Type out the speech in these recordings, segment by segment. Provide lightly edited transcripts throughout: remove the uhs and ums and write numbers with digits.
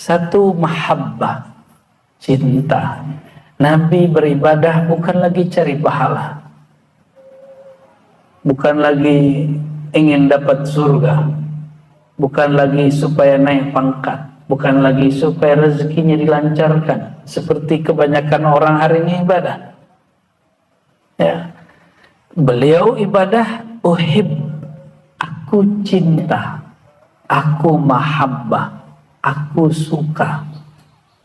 Satu, mahabbah, cinta. Nabi beribadah bukan lagi cari pahala, bukan lagi ingin dapat surga, bukan lagi supaya naik pangkat, bukan lagi supaya rezekinya dilancarkan seperti kebanyakan orang hari ini ibadah. Ya. Beliau ibadah uhib, aku cinta, aku mahabbah, aku suka.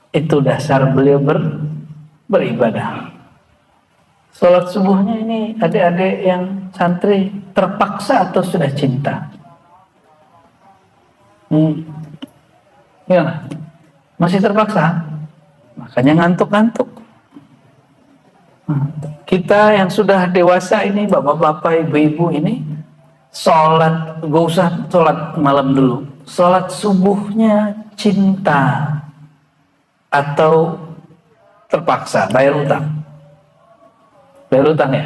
Itu dasar beliau beribadah. Sholat subuhnya ini adik-adik yang santri terpaksa atau sudah cinta? Ya, masih terpaksa, makanya ngantuk-ngantuk. Kita yang sudah dewasa ini, bapak-bapak, ibu-ibu ini, sholat, gak usah sholat malam dulu, sholat subuhnya cinta atau terpaksa bayar utang? Bayar utang ya?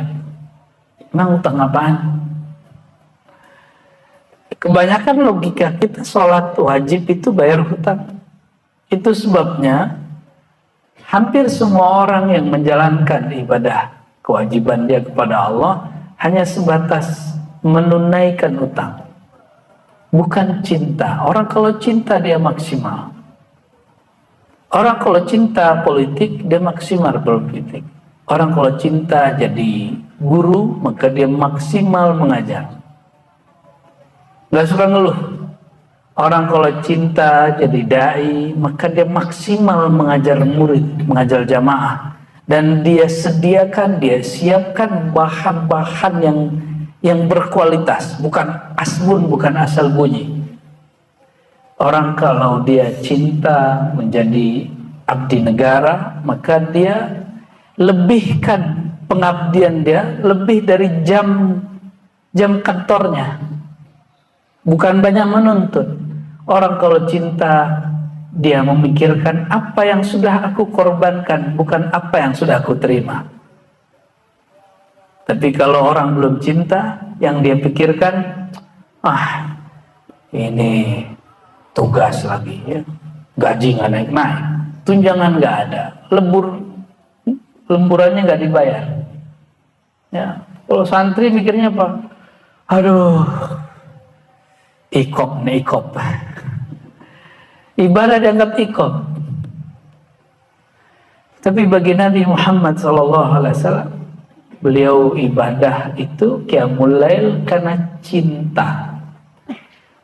Emang utang apaan? Kebanyakan logika kita sholat wajib itu bayar hutang. Itu sebabnya hampir semua orang yang menjalankan ibadah kewajiban dia kepada Allah hanya sebatas menunaikan utang, bukan cinta. Orang kalau cinta dia maksimal. Orang kalau cinta politik dia maksimal berpolitik. Orang kalau cinta jadi guru maka dia maksimal mengajar. Gak suka ngeluh. Orang kalau cinta jadi dai maka dia maksimal mengajar murid, mengajar jamaah, dan dia sediakan, dia siapkan bahan-bahan yang berkualitas, bukan asbun, bukan asal bunyi. Orang kalau dia cinta menjadi abdi negara maka dia lebihkan pengabdian dia lebih dari jam kantornya, bukan banyak menuntut. Orang kalau cinta dia memikirkan apa yang sudah aku korbankan, bukan apa yang sudah aku terima. Tapi kalau orang belum cinta, yang dia pikirkan, ini tugas lagi ya, gaji nggak naik-naik, tunjangan nggak ada, lemburannya nggak dibayar. Ya, kalau santri mikirnya apa? Aduh, ikop nih ikop. Ibadah dianggap ikop. Tapi bagi Nabi Muhammad SAW, beliau ibadah itu qiyamul lail karena cinta.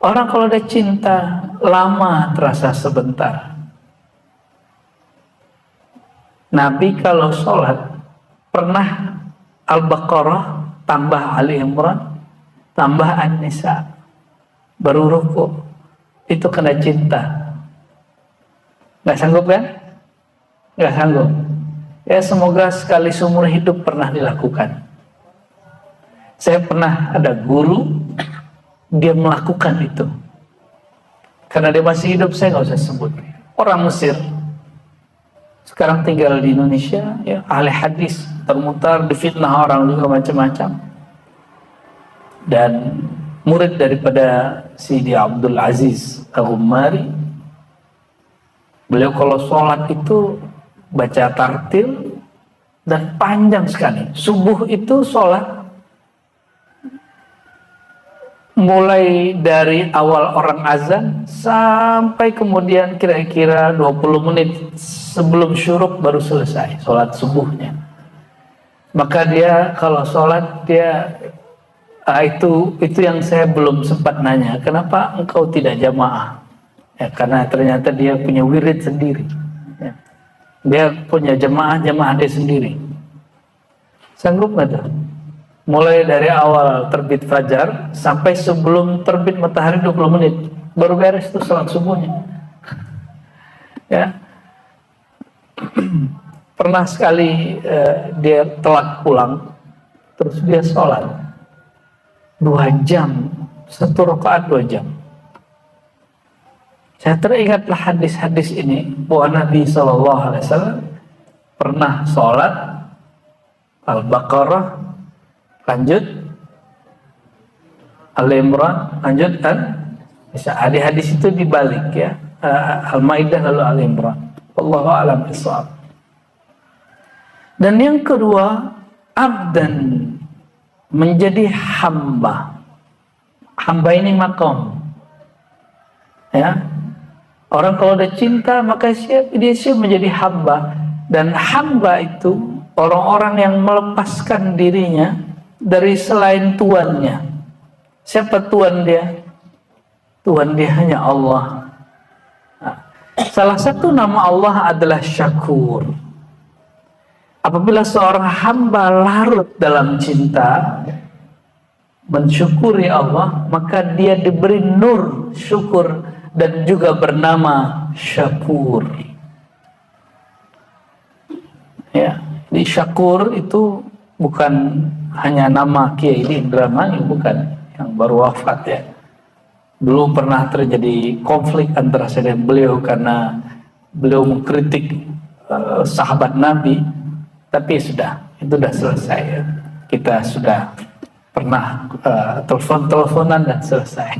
Orang kalau ada cinta lama terasa sebentar. Nabi kalau sholat pernah Al-Baqarah tambah Ali Imran tambah An-Nisa baru ruku. Itu kena cinta. Gak sanggup kan? Gak sanggup. Ya semoga sekali seumur hidup pernah dilakukan. Saya pernah ada guru, dia melakukan itu. Karena dia masih hidup, saya gak usah sebut. Orang Mesir, sekarang tinggal di Indonesia, ya, ahli hadis, termutar, difitnah orang juga macam-macam. Dan murid daripada Sidi Abdul Aziz Al-Ghumari, beliau kalau sholat itu baca tartil dan panjang sekali. Subuh itu sholat mulai dari awal orang azan sampai kemudian kira-kira 20 menit sebelum syuruk baru selesai sholat subuhnya. Maka dia kalau sholat dia itu yang saya belum sempat nanya, kenapa engkau tidak jamaah? Ya, karena ternyata dia punya wirid sendiri. Ya. Dia punya jamaah dia sendiri. Sanggup nggak tuh? Mulai dari awal terbit fajar sampai sebelum terbit matahari 20 menit baru beres tuh sholat subuhnya. Ya. Pernah sekali dia telat pulang, terus dia sholat 2 jam, 1 rakaat 2 jam. Saya teringatlah hadis-hadis ini bahwa Nabi SAW pernah sholat Al-Baqarah, lanjut Al-Imran, lanjut kan? Bisa hadis itu dibalik ya. Al-Maidah lalu Al-Imran. Wallahu a'lam bishawab. Dan yang kedua, abdan, menjadi hamba. Hamba ini makom. Ya. Orang kalau udah cinta maka dia siap menjadi hamba. Dan hamba itu orang-orang yang melepaskan dirinya dari selain tuannya. Siapa tuan dia? Tuhan dia hanya Allah. Nah, salah satu nama Allah adalah Syakur. Apabila seorang hamba larut dalam cinta, mensyukuri Allah, maka dia diberi nur syukur dan juga bernama Syakur. Ya, di Syakur itu bukan hanya nama Kiai di Indramayu, bukan, yang baru wafat ya. Dulu pernah terjadi konflik antara saya dan beliau karena beliau mengkritik sahabat Nabi, tapi sudah, itu sudah selesai ya. Kita sudah pernah telepon-teleponan dan selesai.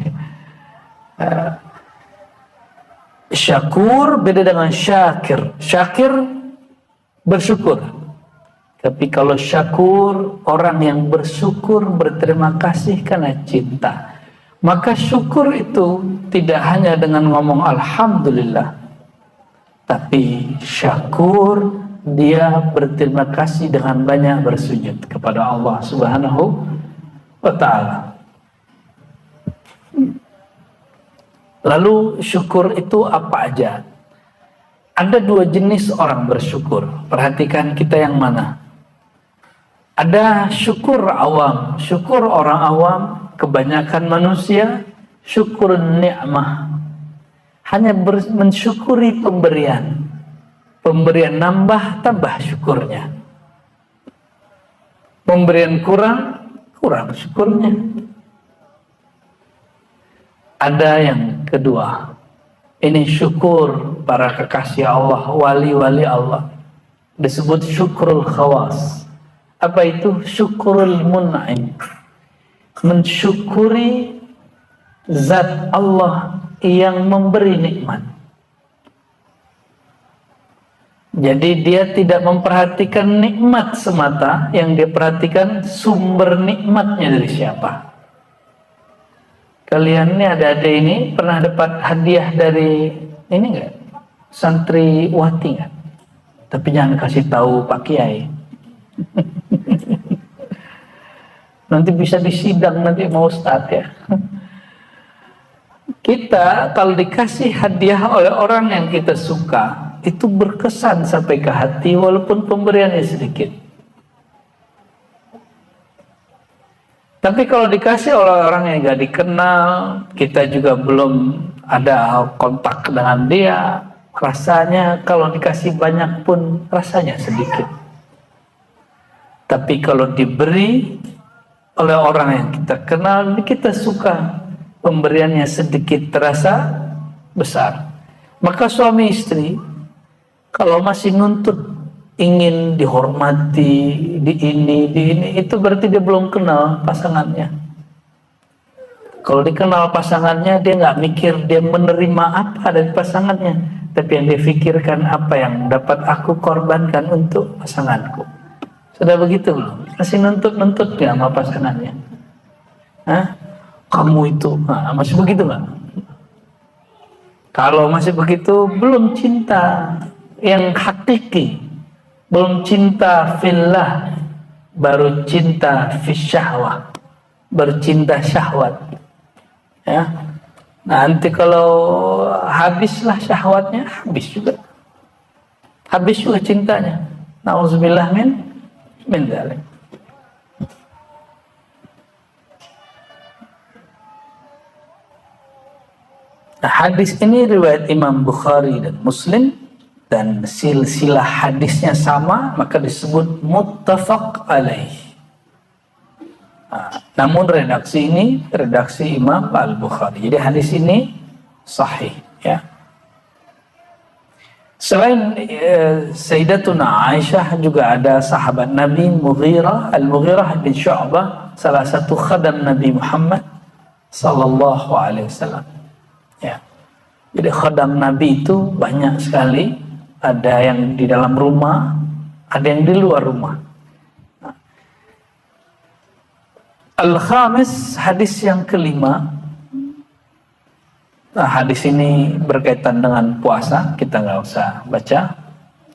Syakur beda dengan syakir. Syakir bersyukur. Tapi kalau syakur, orang yang bersyukur, berterima kasih karena cinta. Maka syukur itu tidak hanya dengan ngomong alhamdulillah, tapi syakur dia berterima kasih dengan banyak bersujud kepada Allah Subhanahu wa ta'ala. Lalu syukur itu apa aja? Ada dua jenis orang bersyukur. Perhatikan kita yang mana. Ada syukur awam, syukur orang awam. Kebanyakan manusia syukur nikmah, hanya mensyukuri pemberian. Pemberian nambah tambah syukurnya. Pemberian kurang syukurnya. Ada yang kedua, ini syukur para kekasih Allah, wali-wali Allah, disebut syukrul khawas. Apa itu? Syukrul mun'im, mensyukuri zat Allah yang memberi nikmat. Jadi dia tidak memperhatikan nikmat semata, yang dia perhatikan sumber nikmatnya dari siapa. Kalian ini adik-adik ini pernah dapat hadiah dari ini enggak? Santriwati enggak? Tapi jangan kasih tahu Pak Kiai. Nanti bisa disidang nanti mau Ustadz ya. Kita kalau dikasih hadiah oleh orang yang kita suka, itu berkesan sampai ke hati walaupun pemberiannya sedikit. Tapi kalau dikasih oleh orang yang gak dikenal, kita juga belum ada kontak dengan dia, rasanya kalau dikasih banyak pun rasanya sedikit. Tapi kalau diberi oleh orang yang kita kenal, kita suka, pemberiannya sedikit terasa besar. Maka suami istri kalau masih nuntut ingin dihormati, di ini, itu berarti dia belum kenal pasangannya. Kalau dikenal pasangannya, dia nggak mikir dia menerima apa dari pasangannya, tapi yang dia pikirkan apa yang dapat aku korbankan untuk pasanganku. Sudah begitu belum? Masih nuntut-nuntut ya sama pasangannya. Hah? Kamu itu, masih begitu nggak? Kalau masih begitu, belum cinta yang hakiki, belum cinta fillah, baru cinta fisyahwah, bercinta syahwat. Ya, nanti kalau habislah syahwatnya, habis juga cintanya. Nauzubillah min dzalik. Nah, hadis ini riwayat Imam Bukhari dan Muslim, dan silsilah hadisnya sama, maka disebut muttafaq alaih. Namun redaksi ini redaksi Imam Al-Bukhari. Jadi hadis ini sahih ya. Selain Sayyidatuna Aisyah, juga ada sahabat Nabi Al-Mughirah bin Syu'bah, salah satu khadam Nabi Muhammad sallallahu alaihi wasallam. Ya. Jadi khodam Nabi itu banyak sekali, ada yang di dalam rumah, ada yang di luar rumah. Al-khamis, hadis yang kelima. Nah, hadis ini berkaitan dengan puasa, kita nggak usah baca.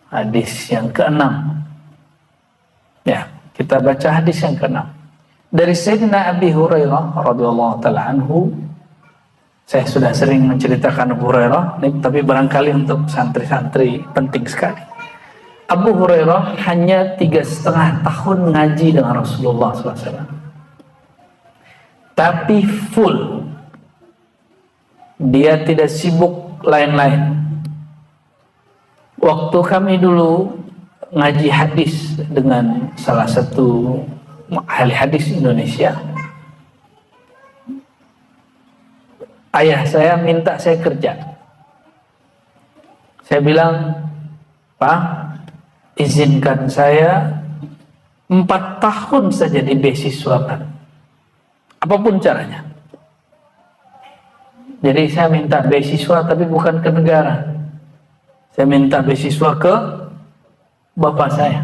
Hadis yang keenam. Ya, kita baca hadis yang keenam. Dari Sayyidina Abi Hurairah radhiyallahu taala anhu. Saya sudah sering menceritakan Abu Hurairah, tapi barangkali untuk santri-santri penting sekali. Abu Hurairah hanya 3,5 tahun ngaji dengan Rasulullah SAW. Tapi full. Dia tidak sibuk lain-lain. Waktu kami dulu ngaji hadis dengan salah satu ahli hadis Indonesia, ayah saya minta saya kerja. Saya bilang, Pak, izinkan saya 4 tahun saja dibeasiswakan, apapun caranya. Jadi saya minta beasiswa tapi bukan ke negara. Saya minta beasiswa ke bapak saya.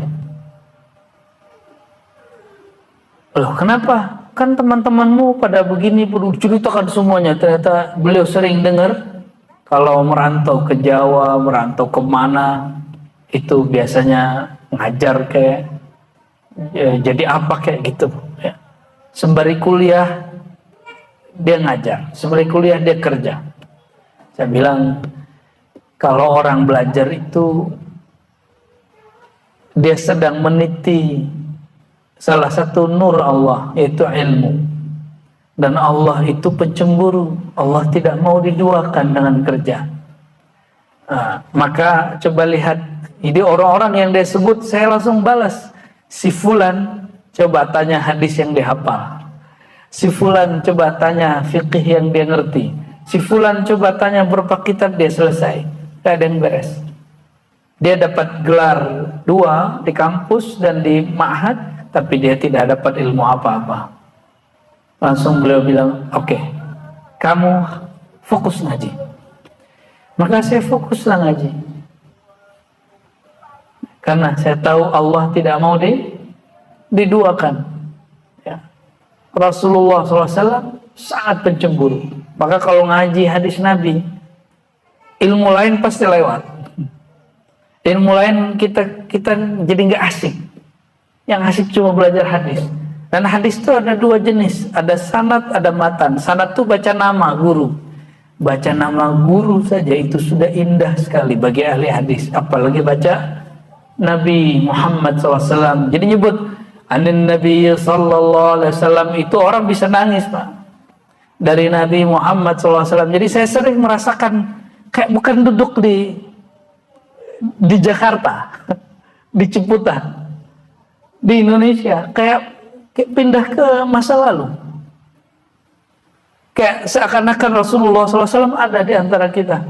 Loh, kenapa? Kan teman-temanmu pada begini, perlu ceritakan semuanya. Ternyata beliau sering dengar kalau merantau ke Jawa, merantau kemana, itu biasanya ngajar kayak jadi apa kayak gitu. Ya. Sembari kuliah dia ngajar, sembari kuliah dia kerja. Saya bilang, kalau orang belajar itu dia sedang meniti salah satu nur Allah, yaitu ilmu. Dan Allah itu pencemburu. Allah tidak mau diduakan dengan kerja. Nah, maka coba lihat, ini orang-orang yang dia sebut, saya langsung balas. Si fulan, coba tanya hadis yang dihafal. Si fulan coba tanya fikih yang dia ngerti. Si fulan coba tanya berapa kitab dia selesai. Gak ada yang beres. Dia dapat gelar 2 di kampus dan di ma'had, tapi dia tidak dapat ilmu apa-apa. Langsung beliau bilang, oke, kamu fokus ngaji. Maka saya fokuslah ngaji. Karena saya tahu Allah tidak mau diduakan. Rasulullah SAW sangat pencemburu. Maka kalau ngaji hadis Nabi, ilmu lain pasti lewat. Ilmu lain kita jadi nggak asik. Yang asik cuma belajar hadis. Dan hadis itu ada 2 jenis, ada sanad, ada matan. Sanad itu baca nama guru. Baca nama guru saja itu sudah indah sekali bagi ahli hadis. Apalagi baca Nabi Muhammad SAW. Jadi nyebut Anin Nabi sallallahu alaihi wasallam, itu orang bisa nangis, Pak. Dari Nabi Muhammad SAW. Jadi saya sering merasakan kayak bukan duduk di Jakarta, di Ciputat, di Indonesia, kayak pindah ke masa lalu. Kayak seakan-akan Rasulullah SAW ada di antara kita.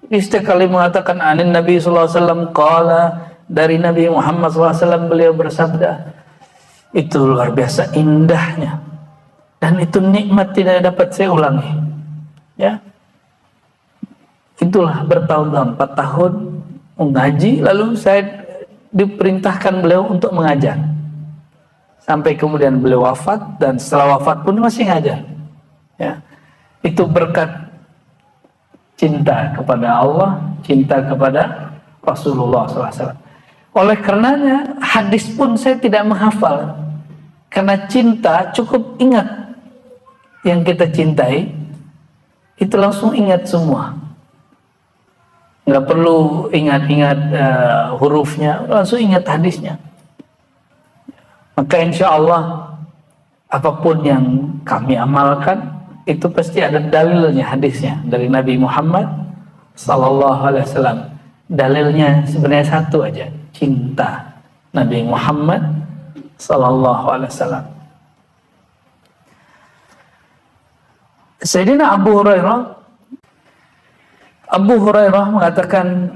Setiap kali mengatakan Anin Nabi SAW, qala, dari Nabi Muhammad SAW beliau bersabda. Itu luar biasa indahnya, dan itu nikmat tidak dapat saya ulangi. Ya, itulah bertahun-tahun, 4 tahun mengaji, lalu saya diperintahkan beliau untuk mengajar sampai kemudian beliau wafat, dan setelah wafat pun masih ngajar. Ya, itu berkat cinta kepada Allah, cinta kepada Rasulullah SAW. Oleh karenanya hadis pun saya tidak menghafal. Karena cinta cukup ingat yang kita cintai, itu langsung ingat semua. Nggak perlu ingat-ingat hurufnya, langsung ingat hadisnya. Maka insya Allah apapun yang kami amalkan itu pasti ada dalilnya, hadisnya dari Nabi Muhammad Sallallahu Alaihi Wasallam. Dalilnya sebenarnya satu aja, cinta Nabi Muhammad Sallallahu Alaihi Wasallam. Sayyidina Abu Hurairah mengatakan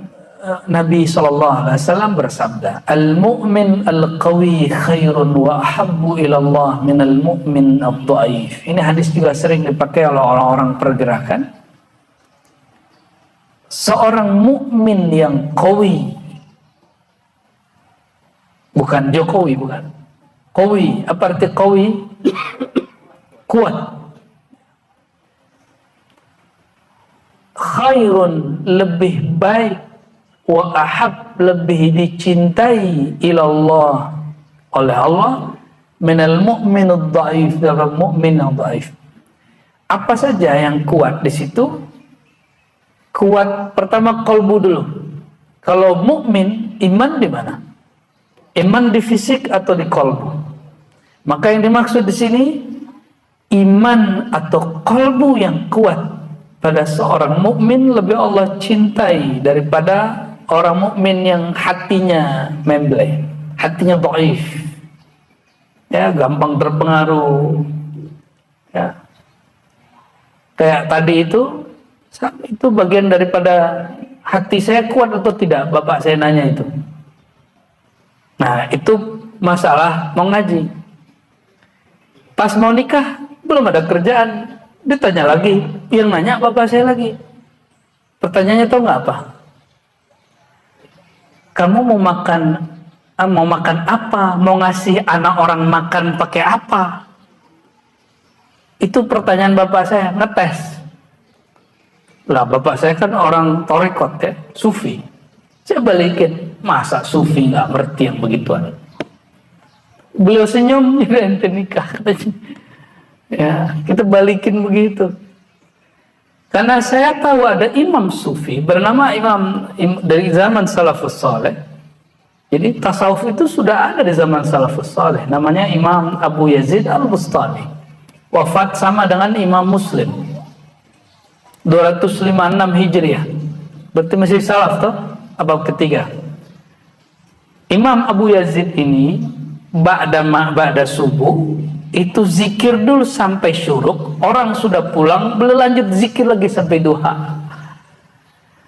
Nabi Sallallahu Alaihi Wasallam bersabda, al-mu'min al-qawi khairun wa ahabbu ilallah min al-mu'min al-dhaif. Ini hadis juga sering dipakai oleh orang-orang pergerakan. seorang mukmin yang qawi, bukan Jokowi, bukan. Qawi, apa arti qawi? Kuat. Khairun, lebih baik, wa ahab, lebih dicintai ilallah, oleh Allah, minal mu'minud dhaif, dari mukmin yang dhaif. Apa saja yang kuat di situ? Kuat pertama kalbu dulu. Kalau mukmin, iman di mana? Iman di fisik atau di kalbu? Maka yang dimaksud di sini iman atau kalbu yang kuat pada seorang mukmin lebih Allah cintai daripada orang mukmin yang hatinya membleh, hatinya dhaif, ya, gampang terpengaruh, ya. Kayak tadi itu bagian daripada hati saya kuat atau tidak, bapak saya nanya itu. Nah, itu masalah mau ngaji. Pas mau nikah belum ada kerjaan, ditanya lagi, yang nanya bapak saya lagi. Pertanyaannya tahu nggak apa? Kamu mau makan apa? Mau ngasih anak orang makan pakai apa? Itu pertanyaan bapak saya, ngetes. Lah bapak saya kan orang torekot, ya, sufi. Saya balikin, masa sufi nggak ngerti yang begituan? Beliau senyum, ente nikah. Ya, kita balikin begitu. Karena saya tahu ada imam sufi bernama imam dari zaman salafus saleh. Jadi tasawuf itu sudah ada di zaman salafus saleh. Namanya Imam Abu Yazid Al-Bustami. Wafat sama dengan Imam Muslim 256 Hijriah. Berarti masih salaf toh? Abad ketiga. Imam Abu Yazid ini ba'da subuh itu zikir dulu sampai syuruk. Orang sudah pulang, beliau lanjut zikir lagi sampai duha.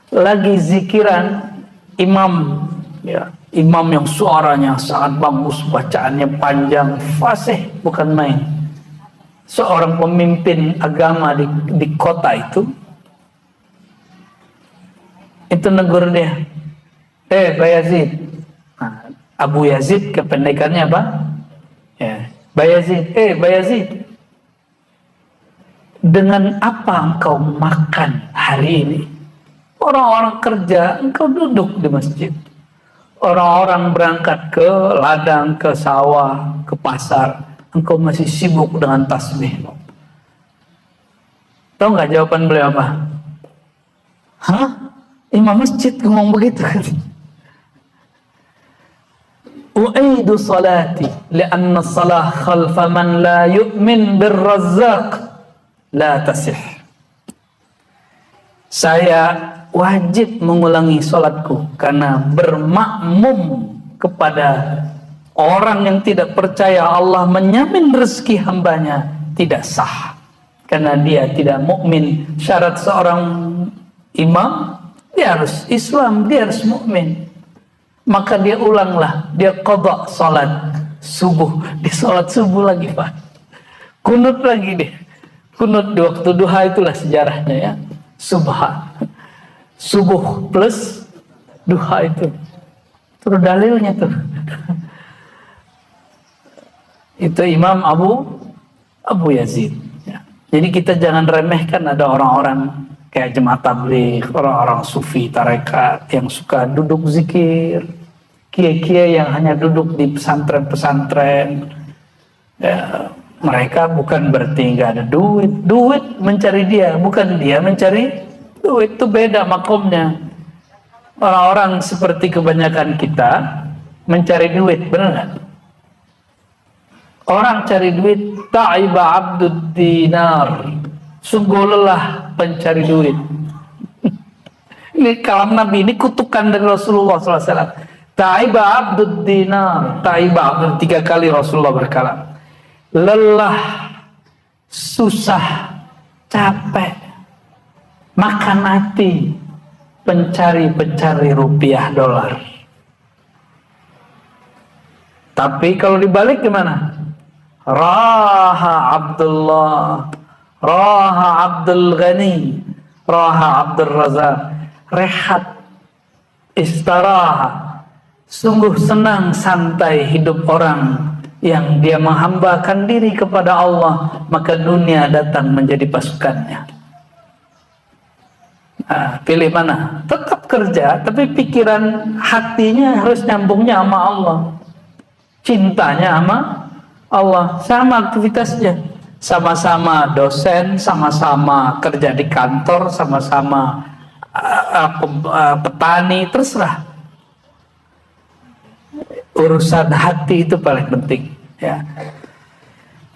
Lagi zikiran imam, ya, imam yang suaranya sangat bagus, bacaannya panjang, fasih, bukan main. Seorang pemimpin agama di kota itu negur dia, Pak Yazid. Nah, Abu Yazid kependekannya apa? Ya, Bayazid, Bayazid, dengan apa engkau makan hari ini? Orang-orang kerja, engkau duduk di masjid. Orang-orang berangkat ke ladang, ke sawah, ke pasar, engkau masih sibuk dengan tasbih. Tahu nggak jawaban beliau apa? Hah? Imam masjid ngomong begitu kan? U'idu salati lianna salah khalfa man la yu'min birrazzaq la tasih. Saya wajib mengulangi salatku karena bermakmum kepada orang yang tidak percaya Allah menyamin rezeki hambanya tidak sah, karena dia tidak mukmin. Syarat seorang imam, dia harus Islam, dia harus mukmin. Maka dia ulanglah, dia qada salat subuh, di salat subuh lagi Pak, kunut lagi dia, kunut di waktu duha. Itulah sejarahnya, ya, subuh plus duha itu terus dalilnya tuh. Itu Imam Abu Yazid, ya. Jadi kita jangan remehkan ada orang-orang kayak jemaah tabligh, orang-orang sufi tarekat yang suka duduk zikir, kiai-kiai yang hanya duduk di pesantren-pesantren. Ya, mereka bukan berarti nggak ada duit mencari dia, bukan dia mencari duit, itu beda makomnya. Orang-orang seperti kebanyakan kita mencari duit, benar nggak? Orang cari duit, ta'iba abdud dinar, sungguh lelah pencari duit. Ini kalam Nabi, ini kutukan dari Rasulullah SAW. Ta'iba abdud dinar, ta'iba abdud, 3 kali Rasulullah berkalam. Lelah, susah, capek, makan hati pencari rupiah dolar. Tapi kalau dibalik gimana? Raha Abdullah, Raha Abdul Ghani, Raha Abdul Razak. rehat, istirahat. Sungguh senang santai hidup orang yang dia menghambakan diri kepada Allah, maka dunia datang menjadi pasukannya. Nah, pilih mana? Tetap kerja, tapi pikiran hatinya harus nyambungnya sama Allah. Cintanya sama Allah, sama aktivitasnya. Sama-sama dosen, sama-sama kerja di kantor, sama-sama petani, terserah. Urusan hati itu paling penting, ya.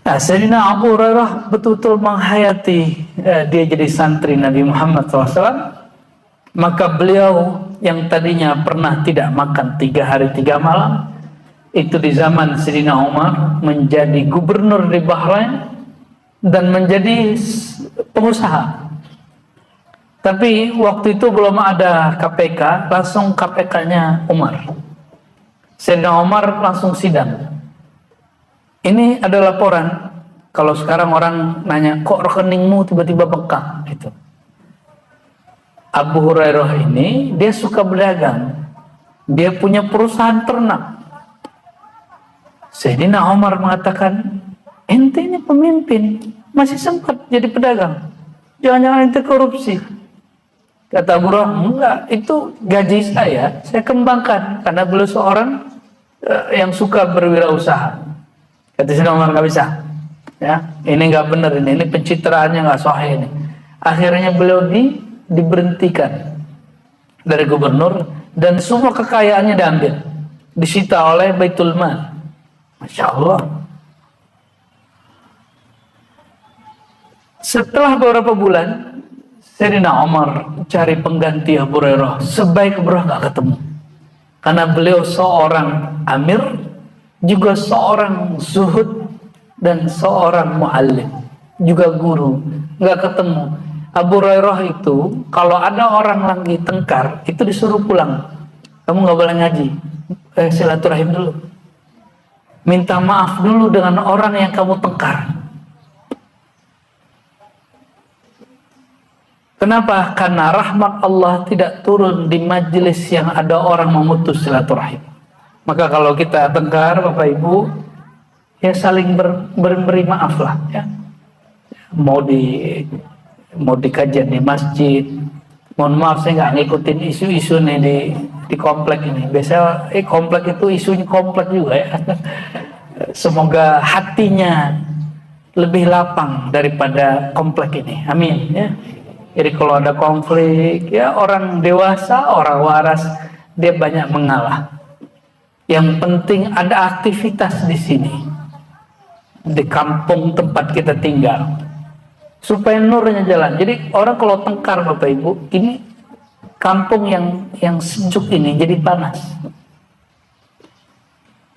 Nah, Sayyidina Abu Hurairah betul-betul menghayati dia jadi santri Nabi Muhammad SAW. Maka beliau yang tadinya pernah tidak makan 3 hari 3 malam, itu di zaman Sayyidina Umar menjadi gubernur di Bahrain dan menjadi pengusaha. Tapi waktu itu belum ada KPK, langsung KPK-nya Umar. Sayyidina Umar langsung sidang. Ini ada laporan. Kalau sekarang orang nanya, kok rekeningmu tiba-tiba bengkak? Gitu. Abu Hurairah ini dia suka berdagang. Dia punya perusahaan ternak. Sayyidina Umar mengatakan, ente ini pemimpin, masih sempat jadi pedagang. Jangan-jangan ente korupsi. Kata Abu Hurairah, enggak, itu gaji saya kembangkan karena beliau seorang yang suka berwirausaha. Kata Sayyidina Umar, nggak bisa, ya, ini nggak benar, ini pencitraannya nggak sahih ini. Akhirnya beliau diberhentikan dari gubernur dan semua kekayaannya diambil, disita oleh Baitul Mal. Masya Allah. Setelah beberapa bulan, Sayyidina Umar cari pengganti Abu Hurairah, sebaik Abu Hurairah nggak ketemu. Karena beliau seorang amir, juga seorang zuhud, dan seorang muallim, juga guru. Nggak ketemu. Abu Hurairah itu, kalau ada orang lagi tengkar, itu disuruh pulang. Kamu nggak boleh ngaji. Silaturahim dulu. Minta maaf dulu dengan orang yang kamu tengkar. Kenapa? Karena rahmat Allah tidak turun di majelis yang ada orang memutus silaturahim. Maka kalau kita tengkar, Bapak Ibu, ya saling beri maaf lah, ya. Mau di kajian di masjid, mohon maaf saya nggak ngikutin isu-isu nih di komplek ini. Biasanya komplek itu isunya komplek juga, ya. Semoga hatinya lebih lapang daripada komplek ini. Amin, ya. Jadi kalau ada konflik, ya orang dewasa, orang waras, dia banyak mengalah. Yang penting ada aktivitas di sini, di kampung tempat kita tinggal, supaya nurnya jalan. Jadi orang kalau tengkar, Bapak Ibu, ini kampung yang sejuk ini jadi panas.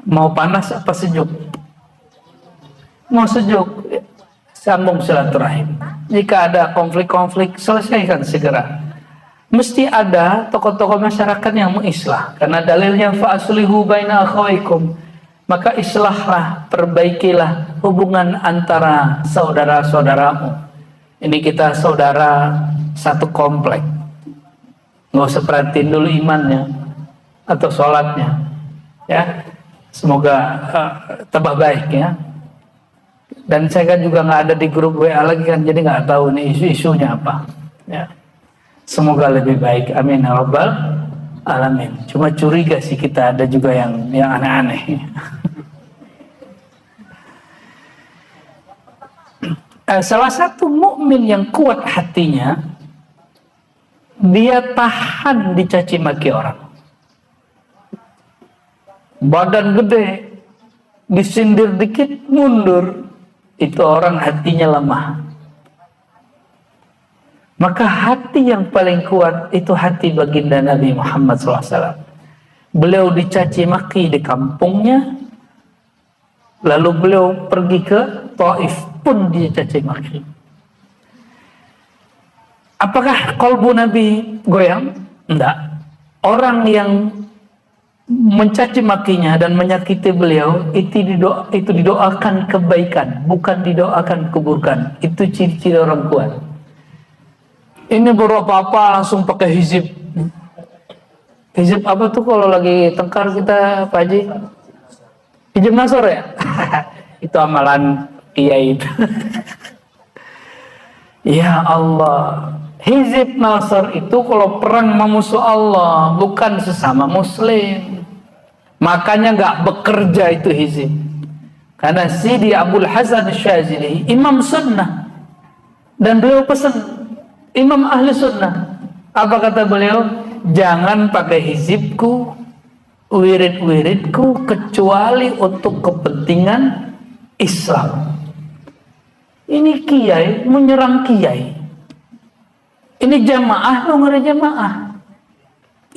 Mau panas apa sejuk? Mau sejuk, sambung silaturahim. Jika ada konflik-konflik, selesaikan segera. Mesti ada tokoh-tokoh masyarakat yang mengislah, karena dalilnya fa'aslihu baina akhawaikum. Maka islahlah, perbaikilah hubungan antara saudara-saudaramu. Ini kita saudara satu komplek, nggak usah perhatiin dulu imannya atau sholatnya, ya. Semoga tambah baik, ya. Dan saya kan juga nggak ada di grup WA lagi kan, jadi nggak tahu nih isu-isunya apa, ya. Semoga lebih baik, amin ya rabbal alamin. Cuma curiga sih kita ada juga yang aneh-aneh. Salah satu mukmin yang kuat hatinya, dia tahan dicaci maki orang. Badan gede, disindir dikit mundur. Itu orang hatinya lemah. Maka hati yang paling kuat itu hati baginda Nabi Muhammad SAW. Beliau dicaci maki di kampungnya, lalu beliau pergi ke Taif pun dicaci maki. Apakah kalbu Nabi goyang? Enggak. Orang yang mencaci makinya dan menyakiti beliau itu didoakan kebaikan, bukan didoakan keburukan. Itu ciri-ciri orang kuat. Ini baru apa-apa langsung pakai hizib. Hizib apa tuh kalau lagi tengkar kita, Pak Haji? Hizib Nasr ya? Itu amalan kiai itu. Ya Allah, Hizib Nasr itu kalau perang memusuh Allah, bukan sesama muslim. Makanya gak bekerja itu hizib. Karena Sidi Abdul Hasan Syazili Imam Sunnah, dan beliau pesan Imam Ahli Sunnah. Apa kata beliau? Jangan pakai hizibku, wirid-wiridku, kecuali untuk kepentingan Islam. Ini kiai menyerang kiai, ini jamaah ngeri jamaah.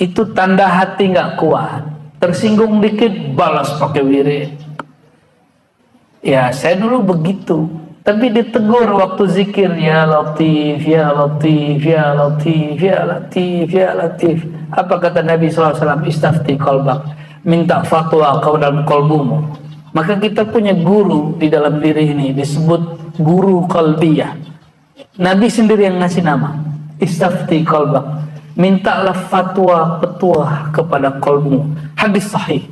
Itu tanda hati gak kuat. Tersinggung dikit balas pakai wirid. Ya saya dulu begitu, tapi ditegur waktu zikir, ya Latif, ya Latif, ya Latif, ya Latif, ya Latif. Apa kata Nabi SAW? Istafti qalbak, minta fatwa kau dalam kolbumu. Maka kita punya guru di dalam diri ini, disebut guru qalbiyah. Nabi sendiri yang ngasih nama, istafti qalbak, mintalah fatwa, petuah kepada kolbumu. Hadis sahih.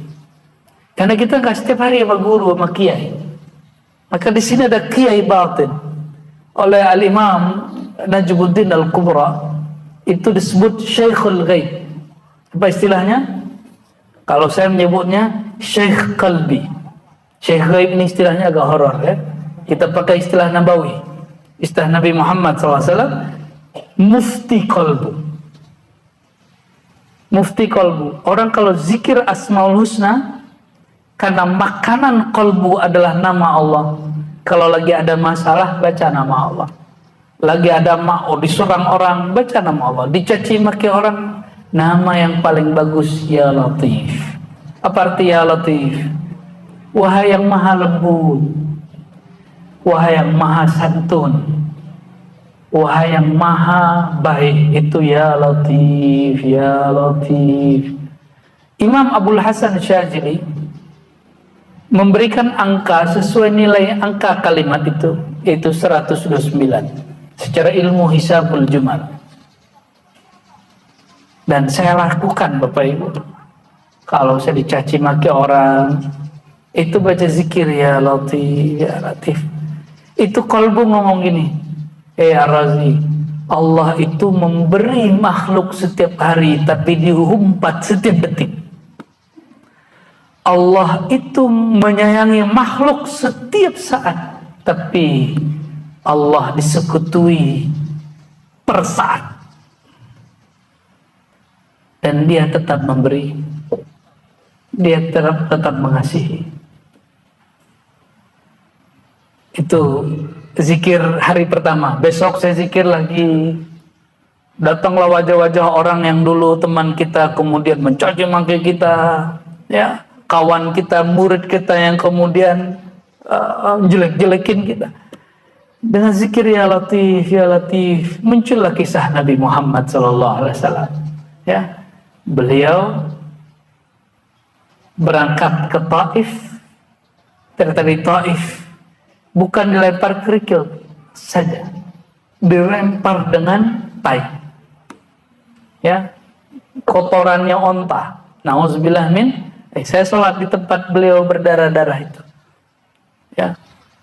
Karena kita nggak setiap hari sama guru, sama kiai. Maka di sini ada kiai batin oleh Al-Imam Najmuddin Al-Kubra, itu disebut Syekhul Ghaib. Apa istilahnya? Kalau saya menyebutnya Syekh Qalbi. Syekh Ghaib ini istilahnya agak horor ya. Kita pakai istilah Nabawi, istilah Nabi Muhammad SAW, mufti kolbu. Mufti kolbu. Orang kalau zikir Asmaul Husna, karena makanan kolbu adalah nama Allah. Kalau lagi ada masalah, baca nama Allah. Lagi ada diserang orang, baca nama Allah. Dicaci maki orang, nama yang paling bagus, Ya Latif. Apa arti Ya Latif? Wahai yang maha lembut, wahai yang maha santun, wahai yang maha baik. Itu Ya Latif, Ya Latif. Imam Abdul Hasan Syazili memberikan angka sesuai nilai angka kalimat itu, yaitu 129 secara ilmu hisabul jumal. Dan saya lakukan Bapak Ibu. Kalau saya dicaci maki orang, itu baca zikir Ya Latif, Ya Latif. Itu kolbu ngomong gini, Ar-Razi, Allah itu memberi makhluk setiap hari, tapi dihumpat setiap detik. Allah itu menyayangi makhluk setiap saat, tapi Allah disekutui per saat. Dan dia tetap memberi, dia tetap mengasihi. Itu zikir hari pertama. Besok saya zikir lagi. Datanglah wajah-wajah orang yang dulu teman kita, kemudian mencaci maki kita, ya, kawan kita, murid kita yang kemudian jelek-jelekin kita. Dengan zikir Ya Latif, Ya Latif, muncullah kisah Nabi Muhammad SAW. Ya, beliau berangkat ke Taif. Dari Taif bukan dilempar kerikil saja, dilempar dengan tai. Ya, kotorannya onta. Nauzubillah min. Saya sholat di tempat beliau berdarah-darah itu. Ya,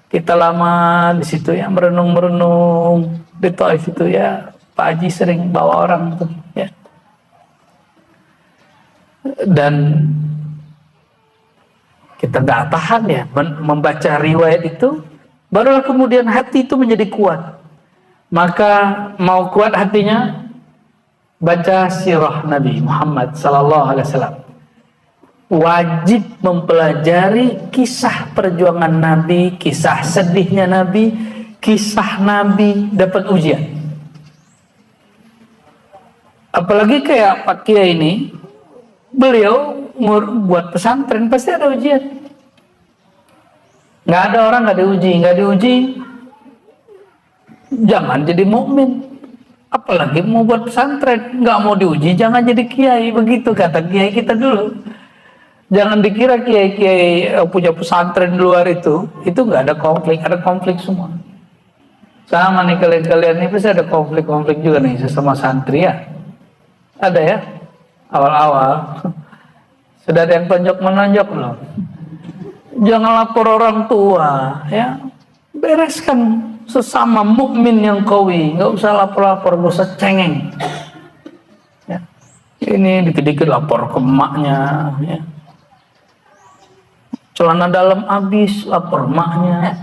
kita lama di situ ya, merenung-merenung di Taif itu ya. Pak Haji sering bawa orang tuh ya. Dan kita nggak tahan ya membaca riwayat itu, barulah kemudian hati itu menjadi kuat. Maka mau kuat hatinya, baca sirah Nabi Muhammad SAW. Wajib mempelajari kisah perjuangan Nabi, kisah sedihnya Nabi, kisah Nabi dapat ujian. Apalagi kayak Pak Kiai ini, beliau buat pesantren pasti ada ujian. Nggak ada orang nggak diuji, jangan jadi mukmin. Apalagi mau buat pesantren, nggak mau diuji, jangan jadi kiai. Begitu kata kiai kita dulu. Jangan dikira kiai-kiai punya pesantren di luar itu nggak ada konflik, ada konflik semua. Sama nih kalian ini pasti ada konflik-konflik juga nih sesama santri ya. Ada ya, awal-awal. Sudah ada yang tonjok-menonjok loh. Jangan lapor orang tua, ya. Bereskan sesama mukmin yang qawi, nggak usah lapor-lapor, nggak usah cengeng. Ya. Ini dikit-dikit lapor ke emaknya, ya. Celana dalam habis, lapor emaknya.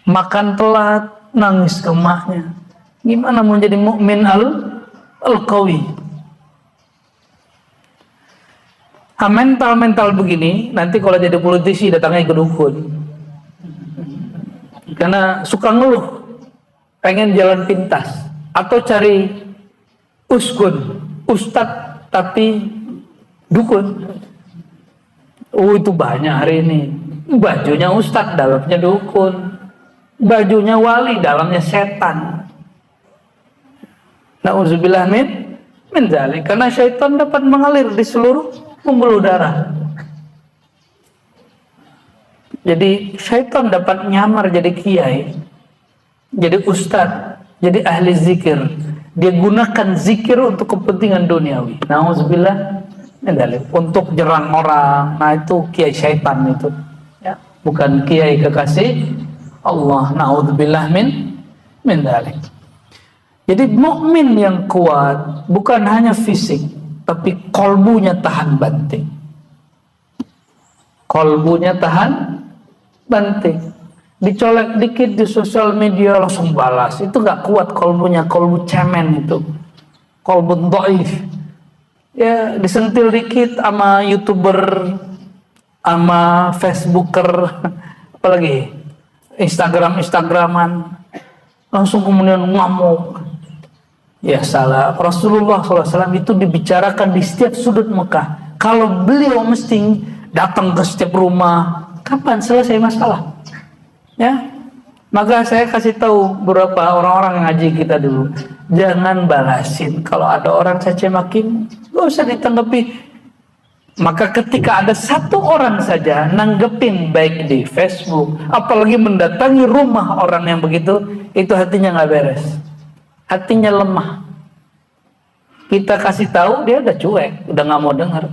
Makan telat, nangis ke emaknya. Gimana mau jadi mukmin al-qawi? Mental begini, nanti kalau jadi politisi datangnya ke dukun. Karena suka ngeluh, pengen jalan pintas. Atau cari uskun, ustadz tapi dukun. Oh itu banyak hari ini. Bajunya ustadz, dalamnya dukun. Bajunya wali, dalamnya setan. Na'udzubillah min dzalik. Karena syaitan dapat mengalir di seluruh pembuluh darah. Jadi syaitan dapat nyamar jadi kiai, jadi ustadz, jadi ahli zikir. Dia gunakan zikir untuk kepentingan duniawi. Na'udzubillah min dzalik. Untuk jerang orang. Nah itu kiai syaitan itu. Ya, bukan kiai kekasih Allah. Na'udzubillah min dzalik. Jadi mukmin yang kuat bukan hanya fisik, tapi kolbunya tahan banting. Kolbunya tahan banting. Dicolek dikit di sosial media langsung balas. Itu gak kuat kolbunya, kolbu cemen itu. Kolbu dhaif. Ya, disentil dikit sama YouTuber, sama Facebooker, apalagi Instagraman, langsung kemudian ngamuk. Ya salah, Rasulullah SAW itu dibicarakan di setiap sudut Mekah. Kalau beliau mesti datang ke setiap rumah, kapan selesai masalah? Ya, maka saya kasih tahu beberapa orang-orang yang ngaji kita dulu, jangan balasin. Kalau ada orang caci makin, gak usah ditanggapi. Maka ketika ada satu orang saja nanggepin baik di Facebook, apalagi mendatangi rumah orang yang begitu, itu hatinya nggak beres. Hatinya lemah. Kita kasih tahu dia udah cuek, udah nggak mau dengar.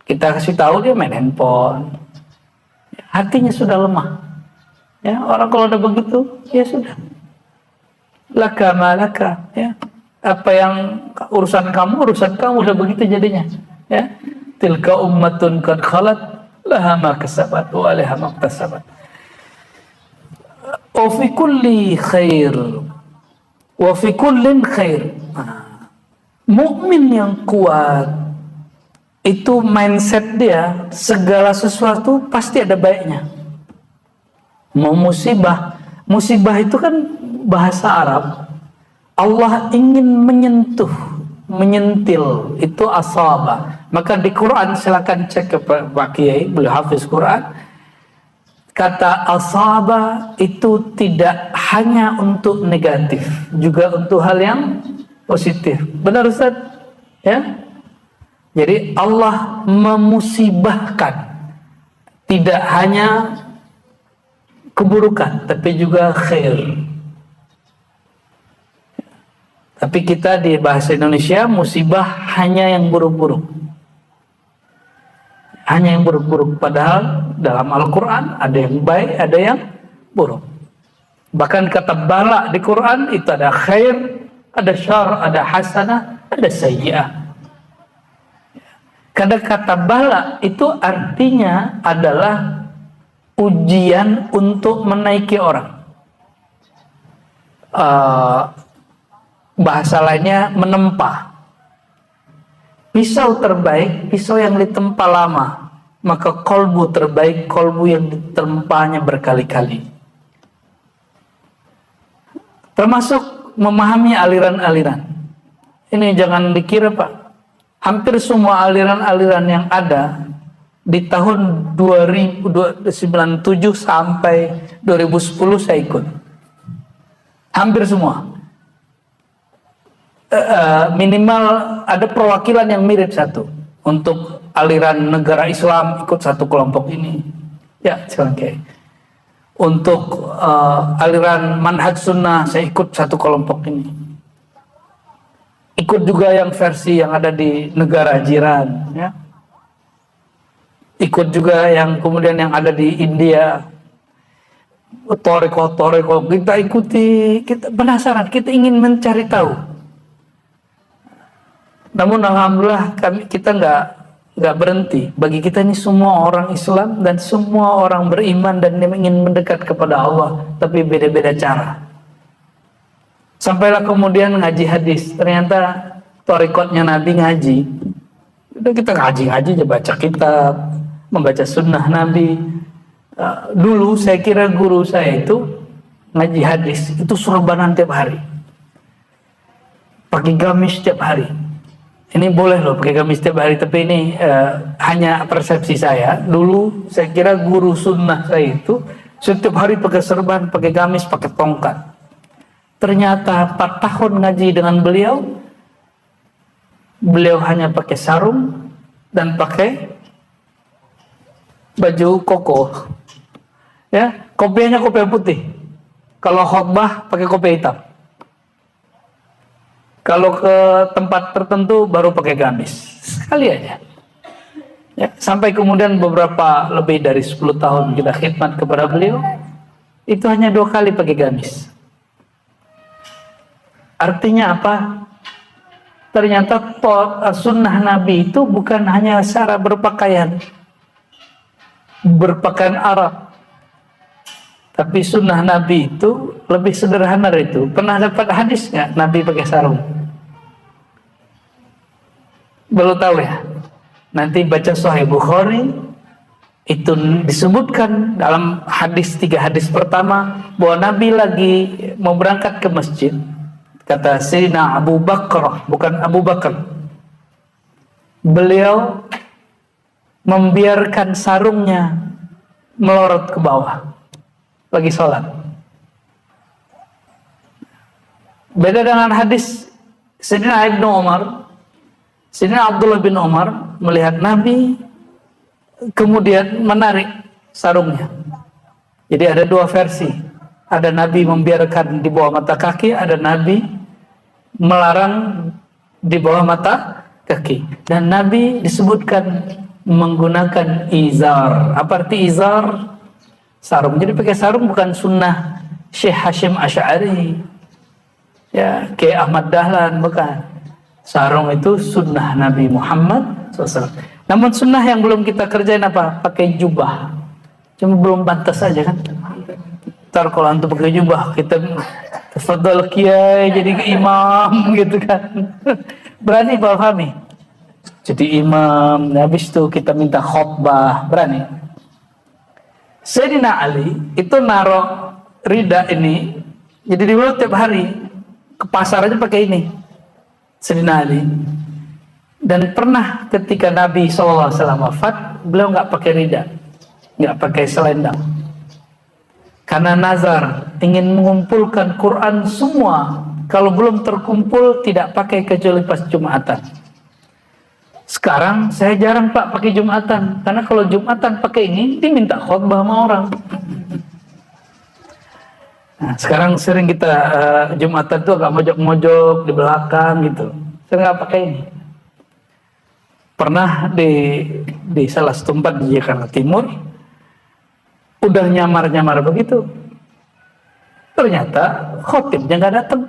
Kita kasih tahu dia main handphone. Hatinya sudah lemah. Ya, orang kalau udah begitu, ya sudah. Laka malaka, ya. Apa yang urusan kamu udah begitu jadinya. Ya. Tilka ummatun qad khalat laha ma kasabat wa alaiha ma iktasabat. Wa fi kulli khair. Wa fi kullin khair. Mukmin yang kuat itu mindset dia segala sesuatu pasti ada baiknya. Mau musibah itu kan bahasa Arab. Allah ingin menyentil itu asaba. Maka di Quran silakan cek ke Pak Kiai, beliau hafiz Quran. Kata asaba itu tidak hanya untuk negatif, juga untuk hal yang positif. Benar Ustaz? Ya. Jadi Allah memusibahkan tidak hanya keburukan, tapi juga khair. Tapi kita di bahasa Indonesia musibah hanya yang buruk-buruk. Hanya yang buruk-buruk. Padahal dalam Al-Quran ada yang baik, ada yang buruk. Bahkan kata bala di Quran itu ada khair, ada syar, ada hasanah, ada sayyi'ah. Kadang kata bala itu artinya adalah ujian untuk menaiki orang. Bahasa lainnya menempa. Pisau terbaik, pisau yang ditempa lama. Maka kolbu terbaik, kolbu yang ditempanya berkali-kali. Termasuk memahami aliran-aliran. Ini jangan dikira Pak. Hampir semua aliran-aliran yang ada di tahun 1997 sampai 2010 saya ikut. Hampir semua. Minimal ada perwakilan yang mirip satu. Untuk aliran negara Islam ikut satu kelompok ini. Ya, silakan. untuk aliran manhaj sunnah, saya ikut satu kelompok ini. Ikut juga yang versi yang ada di negara jiran, ya. Ikut juga yang kemudian yang ada di India. Toriko kita ikuti, kita penasaran, kita ingin mencari tahu. Namun alhamdulillah kita nggak berhenti. Bagi kita ini semua orang Islam dan semua orang beriman dan ingin mendekat kepada Allah, tapi beda-beda cara. Sampailah kemudian ngaji hadis. Ternyata torikotnya Nabi ngaji. Udah kita ngaji baca kitab, membaca sunnah Nabi. Dulu saya kira guru saya itu ngaji hadis itu sorbanan tiap hari, pakai gamis tiap hari. Ini boleh loh pakai gamis tiap hari, tapi ini hanya persepsi saya. Dulu saya kira guru sunnah saya itu setiap hari pakai serban, pakai gamis, pakai tongkat. Ternyata 4 tahun ngaji dengan beliau hanya pakai sarung dan pakai baju koko. Ya, kopiahnya kopiah putih. Kalau khotbah pakai kopiah hitam. Kalau ke tempat tertentu baru pakai gamis. Sekali aja. Ya, sampai kemudian beberapa lebih dari 10 tahun kita khidmat kepada beliau, itu hanya 2 kali pakai gamis. Artinya apa? Ternyata sunnah Nabi itu bukan hanya cara berpakaian Arab, tapi sunnah Nabi itu lebih sederhana dari itu. Pernah dapat hadis nggak Nabi pakai sarung? Belum tahu ya? Nanti baca Sahih Bukhari, itu disebutkan dalam 3 hadis pertama bahwa Nabi lagi mau berangkat ke masjid. Kata Sayyidina Abu Bakar, bukan Abu Bakar, beliau membiarkan sarungnya melorot ke bawah lagi sholat. Beda dengan hadis Sayyidina Ibnu Umar. Sayyidina Abdullah bin Umar melihat Nabi kemudian menarik sarungnya. Jadi ada 2 versi. Ada Nabi membiarkan di bawah mata kaki, ada Nabi melarang di bawah mata kaki. Dan Nabi disebutkan menggunakan izar. Apa arti izar? Sarung. Jadi pakai sarung bukan sunnah Syekh Hashim Asy'ari, ya, kayak Ahmad Dahlan, bukan. Sarung itu sunnah Nabi Muhammad SAW. Namun sunnah yang belum kita kerjain apa? Pakai jubah. Cuma belum pantas saja kan. Ntar kalau antum pakai jubah, kita tafadhal kiai jadi imam gitu kan. Berani Pak Fahmi? Jadi imam, habis itu kita minta khutbah, berani? Sayyidina Ali itu naruh rida ini, jadi di mulut tiap hari, ke pasar aja pakai ini. Sayyidina Ali. Dan pernah ketika Nabi SAW wafat, beliau nggak pakai rida, nggak pakai selendang. Karena nazar, ingin mengumpulkan Quran semua. Kalau belum terkumpul, tidak pakai kecuali pas Jumatan. Sekarang saya jarang Pak pakai Jumatan, karena kalau Jumatan pakai ini diminta khutbah sama orang. Nah, sekarang sering kita Jumatan tuh agak mojok-mojok di belakang gitu. Saya nggak pakai ini. Pernah di salah satu tempat di Jakarta Timur, udah nyamar-nyamar begitu. Ternyata khotibnya nggak datang.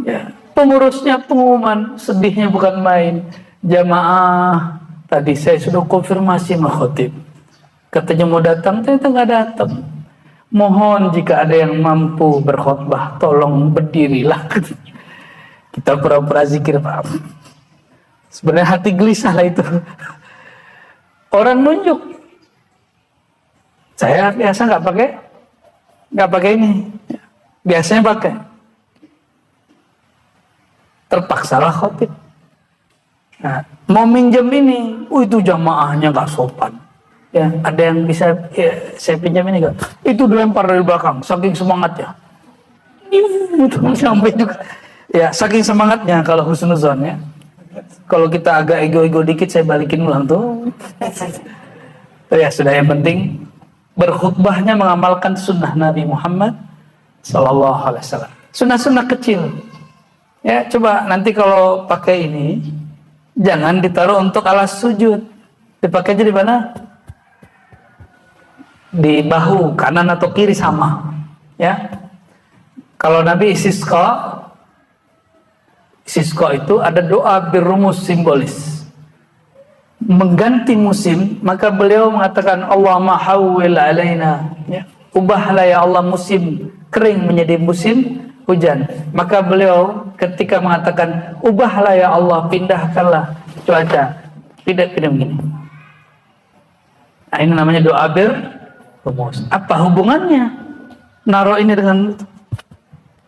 Ya, pengurusnya pengumuman, sedihnya bukan main. Jamaah tadi saya sudah konfirmasi sama khotib, katanya mau datang, ternyata nggak datang. Mohon jika ada yang mampu berkhutbah, tolong berdirilah. Kita pura-pura zikir Pak. Sebenarnya hati gelisah lah itu. Orang nunjuk. Saya biasa nggak pakai ini. Biasanya pakai. Terpaksalah khotib. Nah, mau minjem ini, itu jamaahnya nggak sopan. Ya, ada yang bisa saya pinjam ini nggak? Itu dilempar dari belakang, saking semangatnya. Itu sampai juga. Ya, saking semangatnya kalau husnuzon ya. Kalau kita agak ego-ego dikit, saya balikin ulang tuh. Ya sudah, yang penting berkhutbahnya mengamalkan sunnah Nabi Muhammad Sallallahu Alaihi Wasallam. Sunnah-sunnah kecil. Ya, coba nanti kalau pakai ini, jangan ditaruh untuk alas sujud. Dipakai aja di mana? Di bahu, kanan atau kiri sama. Ya. Kalau Nabi istisqa itu ada doa berumus simbolis. Mengganti musim, maka beliau mengatakan Allahumma hawwil alaina. Ya. Ubahlah ya Allah musim kering menjadi musim hujan. Maka beliau ketika mengatakan ubahlah ya Allah, pindahkanlah cuaca. Tidak begini. Nah, ini namanya doa berumus. Apa hubungannya naruh ini dengan itu?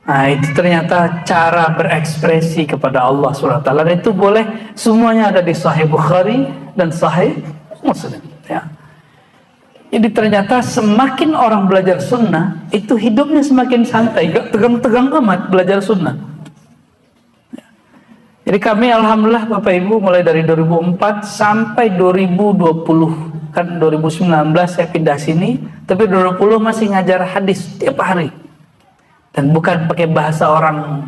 Nah, itu ternyata cara berekspresi kepada Allah SWT. Dan itu boleh, semuanya ada di Sahih Bukhari dan Sahih Muslim. Ya. Jadi ternyata semakin orang belajar sunnah, itu hidupnya semakin santai, gak tegang-tegang amat belajar sunnah. Ya. Jadi kami alhamdulillah Bapak Ibu mulai dari 2004 sampai 2020, kan 2019 saya pindah sini, tapi 2020 masih ngajar hadis tiap hari. Dan bukan pakai bahasa orang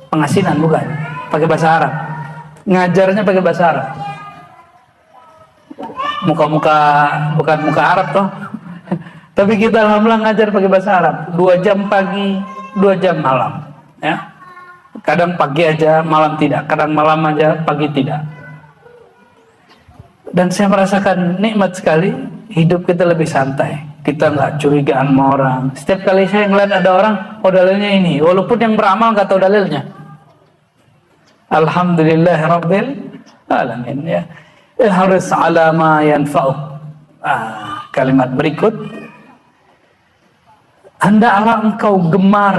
pengasinan, bukan. Pakai bahasa Arab. Ngajarnya pakai bahasa Arab. Muka-muka, bukan muka Arab toh. Tapi kita alhamdulillah ngajar pakai bahasa Arab. 2 jam pagi, 2 jam malam. Ya. Kadang pagi aja, malam tidak. Kadang malam aja, pagi tidak. Dan saya merasakan nikmat sekali, hidup kita lebih santai. Kita nggak curigaan sama orang. Setiap kali saya ngeliat ada orang, oh dalilnya ini, walaupun yang beramal nggak tahu dalilnya. Alhamdulillah Rabbil Alamin. Ya. Ihris ala ma yanfa'uk. Kalimat berikut, hendaklah engkau gemar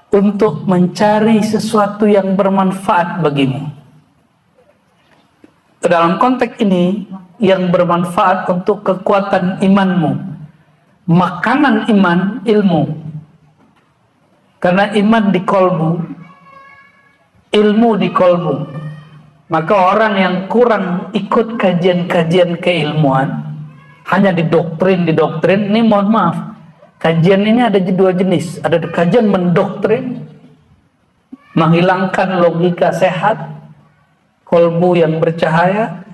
untuk mencari sesuatu yang bermanfaat bagimu. Dalam konteks ini, yang bermanfaat untuk kekuatan imanmu. Makanan iman, ilmu. Karena iman di kolbu, ilmu di kolbu. Maka orang yang kurang ikut kajian-kajian keilmuan, hanya didoktrin, ini mohon maaf. Kajian ini ada 2 jenis. Ada kajian mendoktrin, menghilangkan logika sehat, kolbu yang bercahaya,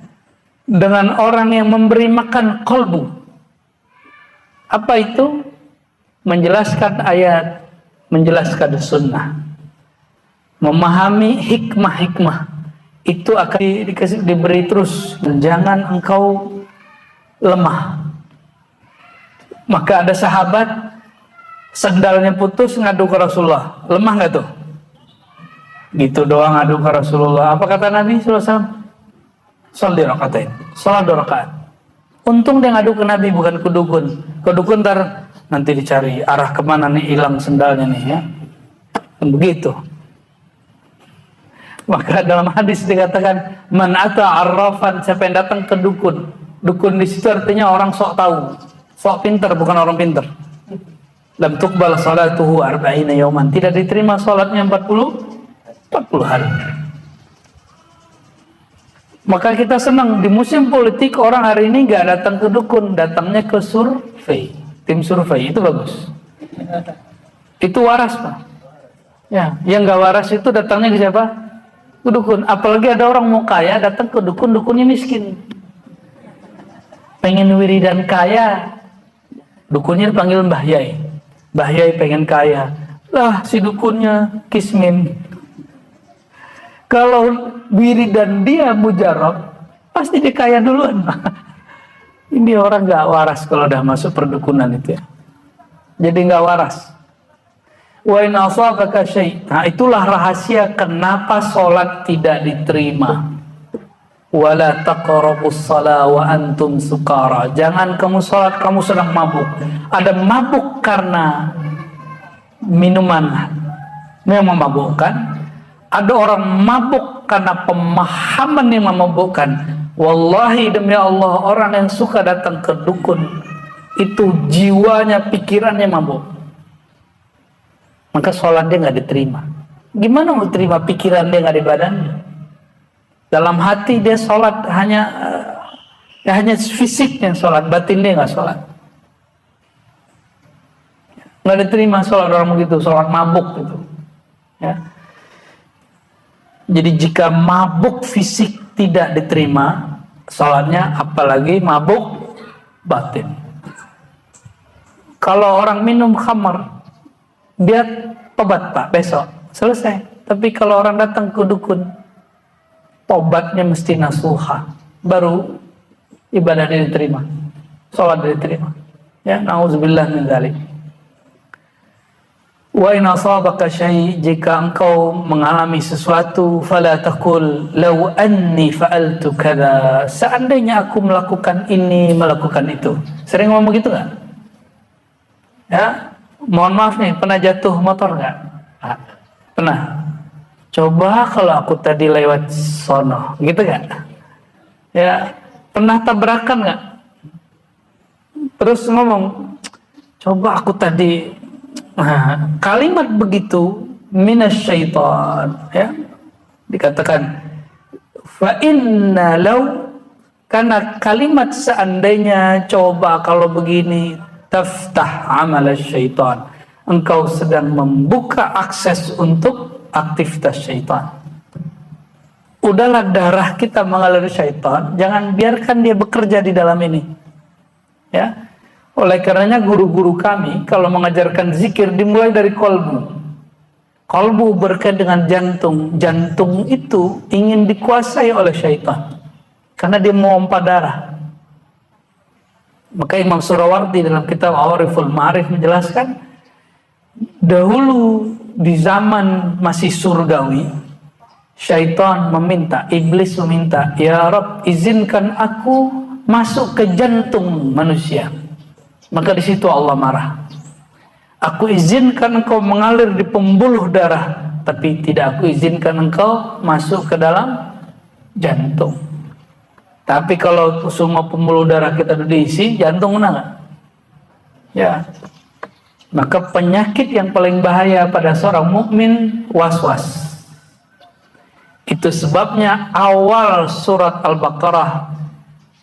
dengan orang yang memberi makan kolbu. Apa itu? Menjelaskan ayat, menjelaskan sunnah, memahami hikmah-hikmah. Itu akan diberi terus. Jangan engkau lemah. Maka ada sahabat sendalnya putus, ngadu ke Rasulullah. Lemah nggak tuh? Gitu doang ngadu ke Rasulullah. Apa kata Nabi SAW? Sholli rakaatain, salat 2 rakaat. Untung dia ngadu ke Nabi, bukan ke dukun. Ke dukun ntar nanti dicari arah kemana nih hilang sendalnya nih ya. Dan begitu. Maka dalam hadis dikatakan man ata arrafan, siapa yang datang ke dukun. Dukun di situ artinya orang sok tahu, sok pinter, bukan orang pinter. Lam tuqbal salatuhu 40 yauman, tidak diterima salatnya 40 hari. Maka kita senang di musim politik orang hari ini gak datang ke dukun, datangnya ke survei, tim survei. Itu bagus. Itu waras Pak. Ya, yang gak waras itu datangnya ke siapa? Ke dukun. Apalagi ada orang mau kaya datang ke dukun, dukunnya miskin. Pengen wiridan kaya, dukunnya dipanggil Mbah Yai. Mbah Yai pengen kaya. Lah si dukunnya kismin. Kalau wiridan dia mujarab, pasti dia kaya duluan. Ini orang gak waras kalau udah masuk perdukunan itu ya. Jadi gak waras. Wa in asabaka syai'. Nah, itulah rahasia kenapa sholat tidak diterima. Wala taqrabus shalah wa antum sukara. Jangan kamu sholat kamu sedang mabuk. Ada mabuk karena minuman yang memabukkan. Ada orang mabuk karena pemahaman yang memabukkan. Wallahi demi Allah, orang yang suka datang ke dukun itu jiwanya, pikirannya mabuk. Maka sholat dia nggak diterima. Gimana mau terima pikiran dia nggak di badannya? Dalam hati dia sholat hanya fisiknya sholat, batin dia nggak sholat. nggak diterima sholat orang begitu, sholat mabuk gitu. Ya. Jadi jika mabuk fisik tidak diterima sholatnya, apalagi mabuk batin. Kalau orang minum khamar, dia tobat Pak besok, selesai. Tapi kalau orang datang ke dukun, tobatnya mesti nasuha, baru ibadah dia diterima, sholat dia diterima. Ya, na'udzubillah min dzalik. Wa in asabaka syai', jika engkau mengalami sesuatu, fala taqul law anni fa'altu kadza, seandainya aku melakukan ini, melakukan itu. Sering ngomong begitu enggak? Ya, mohon maaf nih, pernah jatuh motor enggak? Pernah. Coba kalau aku tadi lewat sono, gitu enggak? Ya, pernah tabrakan enggak? Terus ngomong, coba aku tadi. Nah, kalimat begitu minasyaitan, ya, dikatakan fa inna law, karena kalimat seandainya, coba kalau begini, taftah amal syaitan, engkau sedang membuka akses untuk aktivitas syaitan. Udahlah, darah kita mengalir syaitan, jangan biarkan dia bekerja di dalam ini, ya. Oleh karenanya guru-guru kami kalau mengajarkan zikir dimulai dari kolbu. Kolbu berkait dengan jantung. Jantung itu ingin dikuasai oleh syaitan karena dia memompa darah. Maka Imam Surawardi dalam kitab Awariful Ma'arif menjelaskan, dahulu di zaman masih surgawi, syaitan meminta, iblis meminta, ya Rabb, izinkan aku masuk ke jantung manusia. Maka di situ Allah marah. Aku izinkan engkau mengalir di pembuluh darah, tapi tidak aku izinkan engkau masuk ke dalam jantung. Tapi kalau semua pembuluh darah kita sudah diisi, jantung kena nggak? Ya. Maka penyakit yang paling bahaya pada seorang mukmin was-was. Itu sebabnya awal surat Al-Baqarah,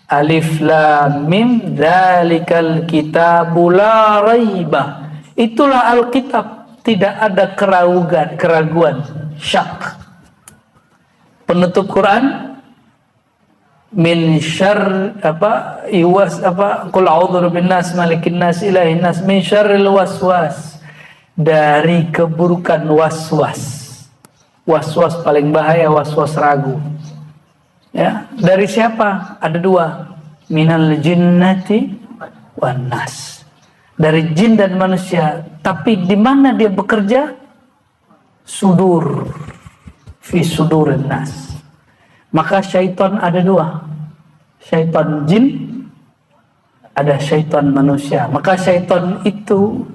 Alif Lam Mim dzalikal kitabu la raiba. Itulah Alkitab, tidak ada keraguan, syak. Penutup Quran, min syarr qul a'udzu binnas malikin nas ilahin nas min syarril waswas, dari keburukan waswas. Waswas paling bahaya, waswas ragu. Ya, dari siapa? Ada dua, minal jinnati wan nas, dari jin dan manusia. Tapi di mana dia bekerja? Sudur, fi sudurin nas. Maka syaitan ada dua, syaitan jin, ada syaitan manusia. Maka syaitan itu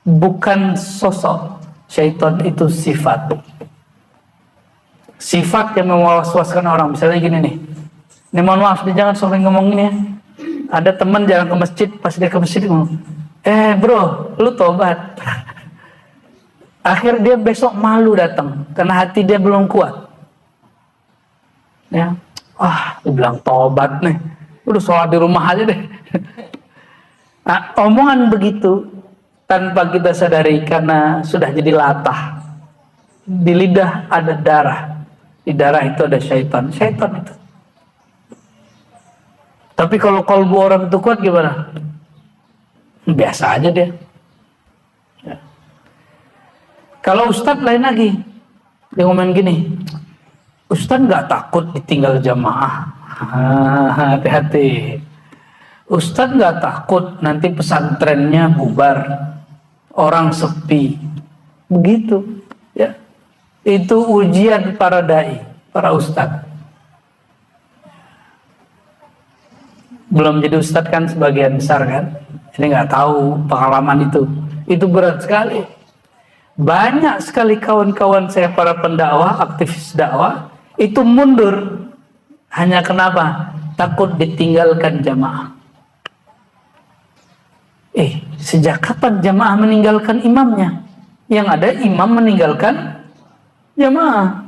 bukan sosok, syaitan itu sifat. Sifat yang mewas-waskan orang. Misalnya gini nih, ini mohon maaf, dia jangan sering ngomong gini ya. Ada teman jalan ke masjid, pas dia ke masjid ngomong, bro, lu tobat. Akhir dia besok malu datang, karena hati dia belum kuat. Ya, dia bilang tobat nih, udah sholat di rumah aja deh. Nah, omongan begitu tanpa kita sadari, karena sudah jadi latah. Di lidah ada darah. Di darah itu ada syaitan itu. Tapi kalau kalbu orang itu kuat gimana? Biasa aja dia. Ya. Kalau ustadz lain lagi, dia ngomong gini, ustadz nggak takut ditinggal jamaah. Hati-hati. Ustadz nggak takut nanti pesantrennya bubar, orang sepi, begitu. Ya. Itu ujian para dai, para ustadz. Belum jadi ustadz kan sebagian besar kan, ini nggak tahu pengalaman itu. Itu berat sekali. Banyak sekali kawan-kawan saya para pendakwah, aktivis dakwah, itu mundur. Hanya kenapa? Takut ditinggalkan jamaah. Sejak kapan jamaah meninggalkan imamnya? Yang ada imam meninggalkan jamaah.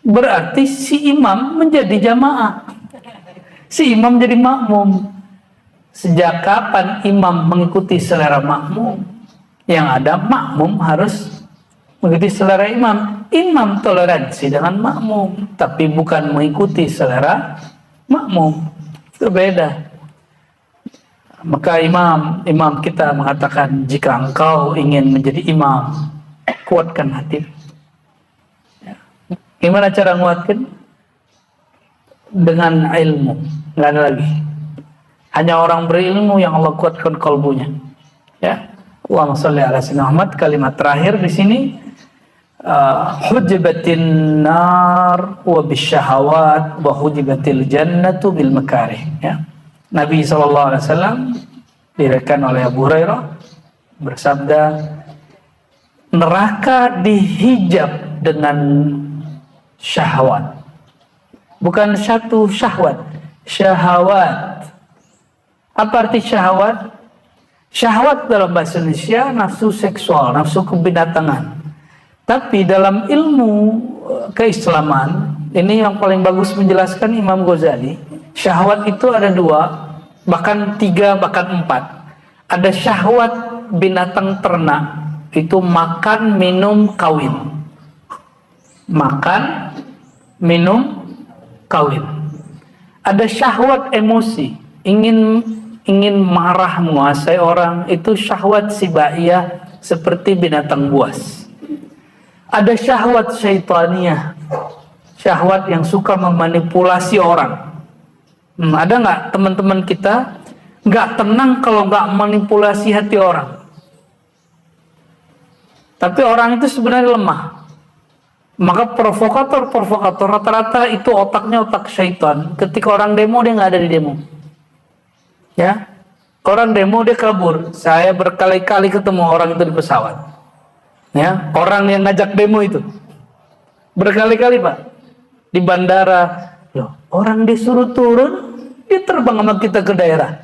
Berarti si imam menjadi jamaah, si imam jadi makmum. Sejak kapan imam mengikuti selera makmum? Yang ada makmum harus mengikuti selera imam. Imam toleransi dengan makmum, tapi bukan mengikuti selera makmum. Itu beda. Maka imam kita mengatakan, jika engkau ingin menjadi imam, kuatkan hati. Gimana cara nguatkan? Dengan ilmu. Nggak ada lagi. Hanya orang berilmu yang Allah kuatkan kalbunya. Ya. Allahumma sholli ala sayyidina Muhammad. Kalimat terakhir di sini, hujibatin nar wa bisyahawat wa hujibatil jannatu bil makarih. Ya. Nabi SAW diriwayatkan oleh Abu Hurairah bersabda, neraka dihijab dengan syahwat. Bukan satu syahwat, syahwat. Apa arti syahwat? Syahwat dalam bahasa Indonesia nafsu seksual, nafsu kebinatangan. Tapi dalam ilmu keislaman, ini yang paling bagus menjelaskan Imam Ghazali. Syahwat itu ada 2, bahkan 3, bahkan 4. Ada syahwat binatang ternak, itu makan, minum, kawin. Makan, minum, kawin. Ada syahwat emosi, ingin marah menguasai orang, itu syahwat sibaiyah seperti binatang buas. Ada syahwat syaitaniyah, syahwat yang suka memanipulasi orang. Ada nggak teman-teman kita nggak tenang kalau nggak manipulasi hati orang? Tapi orang itu sebenarnya lemah. Maka provokator rata-rata itu otaknya otak syaitan. Ketika orang demo, dia nggak ada di demo. Ya, orang demo dia kabur. Saya berkali-kali ketemu orang itu di pesawat. Ya, orang yang ngajak demo itu berkali-kali, Pak, di bandara. Loh, orang disuruh turun, dia terbang sama kita ke daerah.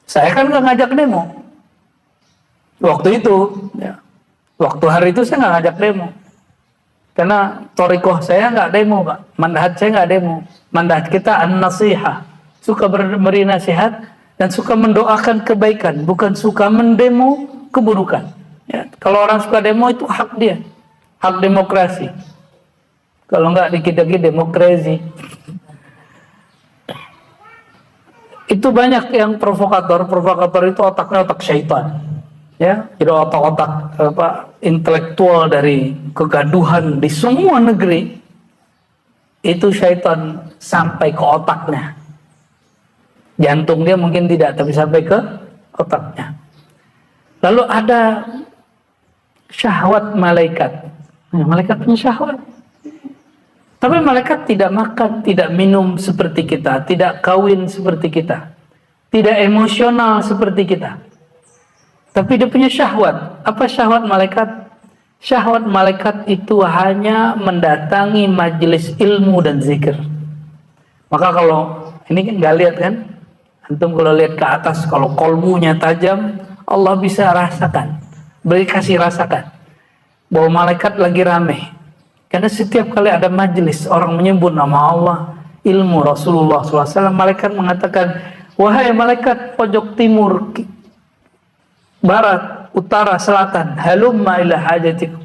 Saya kan nggak ngajak demo. Waktu itu, ya, waktu hari itu saya nggak ngajak demo. Karena torikoh saya nggak demo, Pak. Mandat saya nggak demo. Mandat kita an-nasihah. Suka beri nasihat dan suka mendoakan kebaikan, bukan suka mendemo keburukan. Ya, kalau orang suka demo itu hak dia, hak demokrasi. Kalau nggak dikit-dikit demokrasi. Itu banyak yang provokator itu otaknya otak syaitan. Ya, jadi otak-otak intelektual dari kegaduhan di semua negeri itu syaitan sampai ke otaknya. Jantung dia mungkin tidak, tapi sampai ke otaknya. Lalu ada syahwat malaikat. Malaikat punya syahwat. Tapi malaikat tidak makan, tidak minum seperti kita, tidak kawin seperti kita, tidak emosional seperti kita. Tapi dia punya syahwat. Apa syahwat malaikat? Syahwat malaikat itu hanya mendatangi majelis ilmu dan zikir. Maka kalau ini kan nggak lihat kan? Antum kalau lihat ke atas, kalau kolbunya tajam, Allah bisa rasakan, kasih rasakan bahwa malaikat lagi rame. Karena setiap kali ada majelis orang menyebut nama Allah, ilmu Rasulullah SAW, malaikat mengatakan, wahai malaikat pojok timur, barat, utara, selatan, halumma ila hajatikum.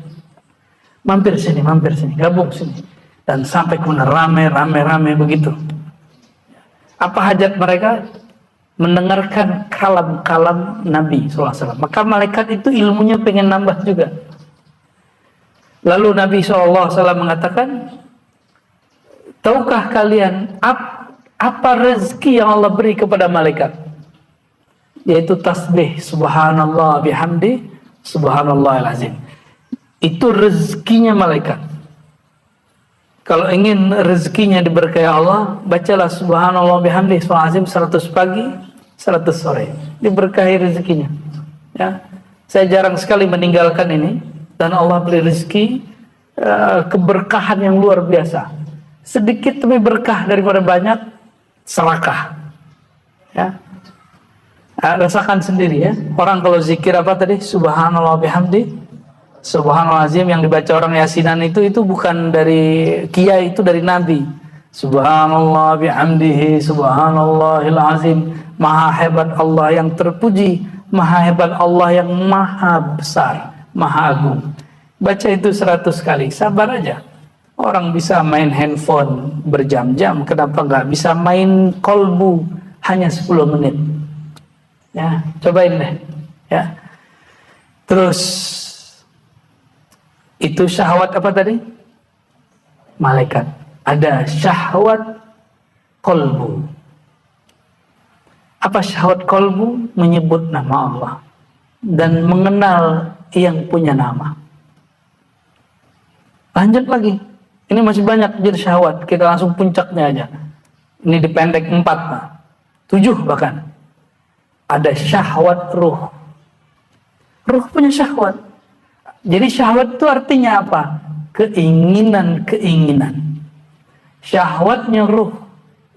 Mampir sini, gabung sini. Dan sampai kemudian rame begitu. Apa hajat mereka? Mendengarkan kalam-kalam Nabi SAW. Maka malaikat itu ilmunya pengen nambah juga. Lalu Nabi SAW mengatakan, tahukah kalian apa rezeki yang Allah beri kepada malaikat? Yaitu tasbih, subhanallah bihamdi, subhanallahil azim. Itu rezekinya malaikat. Kalau ingin rezekinya diberkahi Allah, bacalah subhanallah bihamdi, subhanallah azim 100 pagi, 100 sore. Diberkahi rezekinya. Ya. Saya jarang sekali meninggalkan ini, dan Allah beri rezeki keberkahan yang luar biasa. Sedikit lebih berkah daripada banyak serakah. Ya. Rasakan sendiri ya. Orang kalau zikir apa tadi? Subhanallah bihamdi, subhanallah azim, yang dibaca orang yasinan itu bukan dari kiai, itu dari Nabi. Subhanallah bihamdihi, subhanallahil azim. Maha hebat Allah, yang terpuji, maha hebat Allah yang maha besar, maha agung. Baca itu 100 kali, sabar aja. Orang bisa main handphone berjam-jam, kenapa nggak bisa main kolbu hanya 10 menit? Ya, cobain deh. Ya. Terus itu syahwat apa tadi? Malaikat. Ada syahwat kolbu. Apa syahwat kolbu? Menyebut nama Allah dan mengenal yang punya nama. Lanjut lagi. Ini masih banyak jadi syahwat. Kita langsung puncaknya aja. Ini dipendek 4, 7 bahkan. Ada syahwat ruh. Ruh punya syahwat. Jadi syahwat itu artinya apa? Keinginan-keinginan. Syahwatnya ruh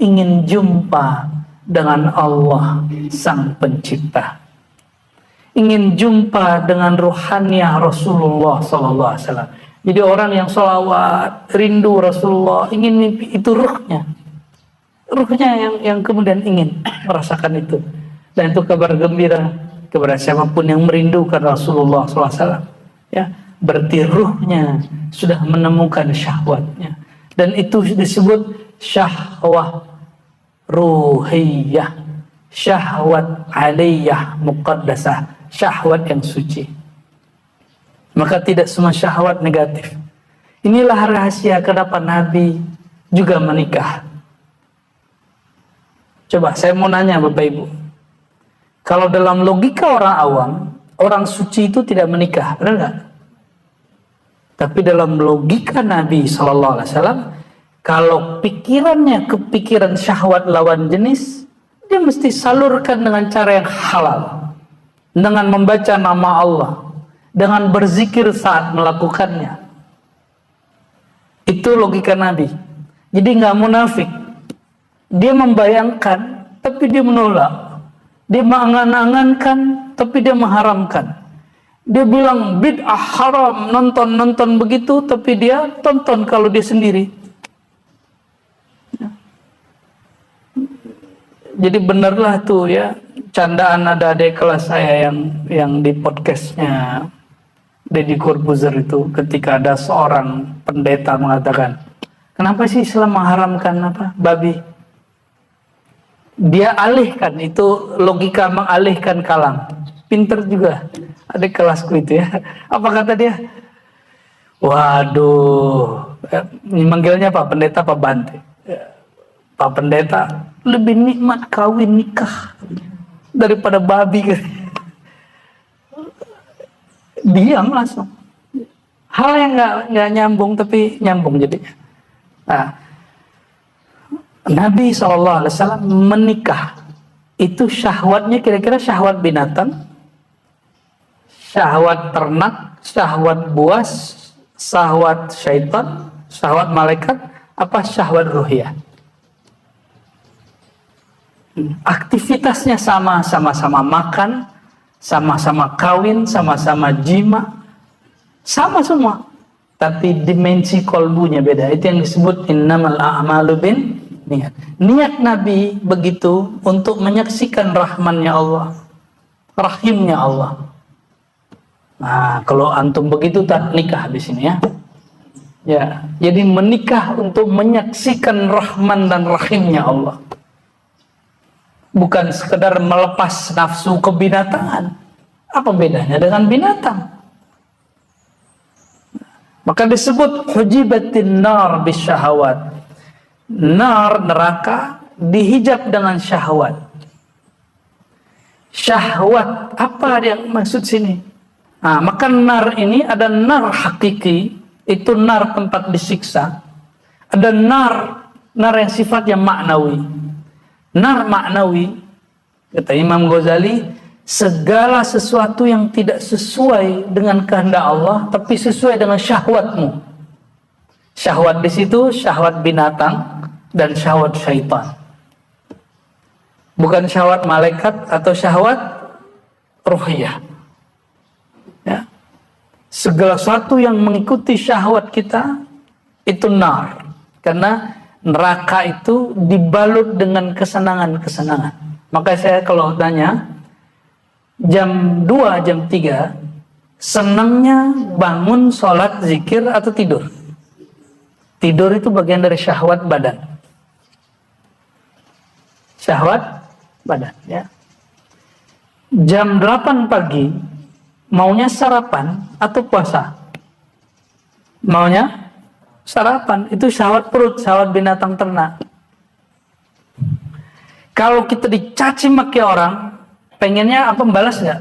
ingin jumpa dengan Allah Sang Pencipta. Ingin jumpa dengan ruhaniah Rasulullah SAW. Jadi orang yang sholawat, rindu Rasulullah, ingin mimpi, itu ruhnya. Ruhnya yang kemudian ingin merasakan itu. Dan itu kabar gembira kepada siapapun yang merindukan Rasulullah SAW. Ya, berarti ruhnya sudah menemukan syahwatnya. Dan itu disebut syahwat ruhiyah, syahwat aliyah muqaddasah, syahwat yang suci. Maka tidak semua syahwat negatif. Inilah rahasia kenapa Nabi juga menikah. Coba saya mau nanya Bapak Ibu. Kalau dalam logika orang awam, orang suci itu tidak menikah, benar nggak? Tapi dalam logika Nabi SAW, kalau pikirannya kepikiran syahwat lawan jenis, dia mesti salurkan dengan cara yang halal. Dengan membaca nama Allah. Dengan berzikir saat melakukannya. Itu logika Nabi. Jadi nggak munafik. Dia membayangkan, tapi dia menolak. Dia mengangan-angankan, tapi dia mengharamkan. Dia bilang bid'ah haram, nonton begitu, tapi dia tonton kalau dia sendiri. Jadi benarlah tuh ya, candaan ada adik kelas saya yang di podcastnya Deddy Corbuzier itu, ketika ada seorang pendeta mengatakan, kenapa sih Islam mengharamkan babi? Dia alihkan, itu logika mengalihkan kalam. Pinter juga adik kelasku itu ya. Apa kata dia? Waduh, manggilnya Pak Pendeta Pak Bante. Pak Pendeta, lebih nikmat kawin nikah daripada babi. Diam langsung. Hal yang nggak nyambung tapi nyambung jadinya. Nah, Nabi SAW menikah itu syahwatnya kira-kira syahwat binatang, syahwat ternak, syahwat buas, syahwat syaitan, syahwat malaikat, apa syahwat ruhiyah. Aktivitasnya sama-sama makan, sama-sama kawin, sama-sama jima, sama semua. Tapi dimensi kolbunya beda. Itu yang disebut innamal a'malu bin niat. Niat Nabi begitu untuk menyaksikan rahmannya Allah, rahimnya Allah. Nah, kalau antum begitu tak nikah di sini ya. Ya, jadi menikah untuk menyaksikan rahman dan rahimnya Allah. Bukan sekedar melepas nafsu kebinatangan. Apa bedanya dengan binatang? Maka disebut hujibatin nar bisyahawat. Nar, neraka, dihijab dengan syahwat. Syahwat, apa yang maksud sini? Nah, maka nar ini ada nar hakiki, itu nar tempat disiksa. Ada nar yang sifatnya maknawi. Nar maknawi, kata Imam Ghazali, segala sesuatu yang tidak sesuai dengan kehendak Allah, tapi sesuai dengan syahwatmu. Syahwat di situ syahwat binatang dan syahwat syaitan. Bukan syahwat malaikat atau syahwat ruhiyah. Ya. Segala sesuatu yang mengikuti syahwat kita itu nar. Karena neraka itu dibalut dengan kesenangan-kesenangan. Maka saya kalau tanya, jam 2, jam 3 senangnya bangun sholat zikir atau tidur? Tidur itu bagian dari syahwat badan. Syahwat badan, ya. Jam 8 pagi maunya sarapan atau puasa? Maunya sarapan. Itu syahwat perut, syahwat binatang ternak. Kalau kita dicaci maki orang, pengennya apa? Membalas nggak?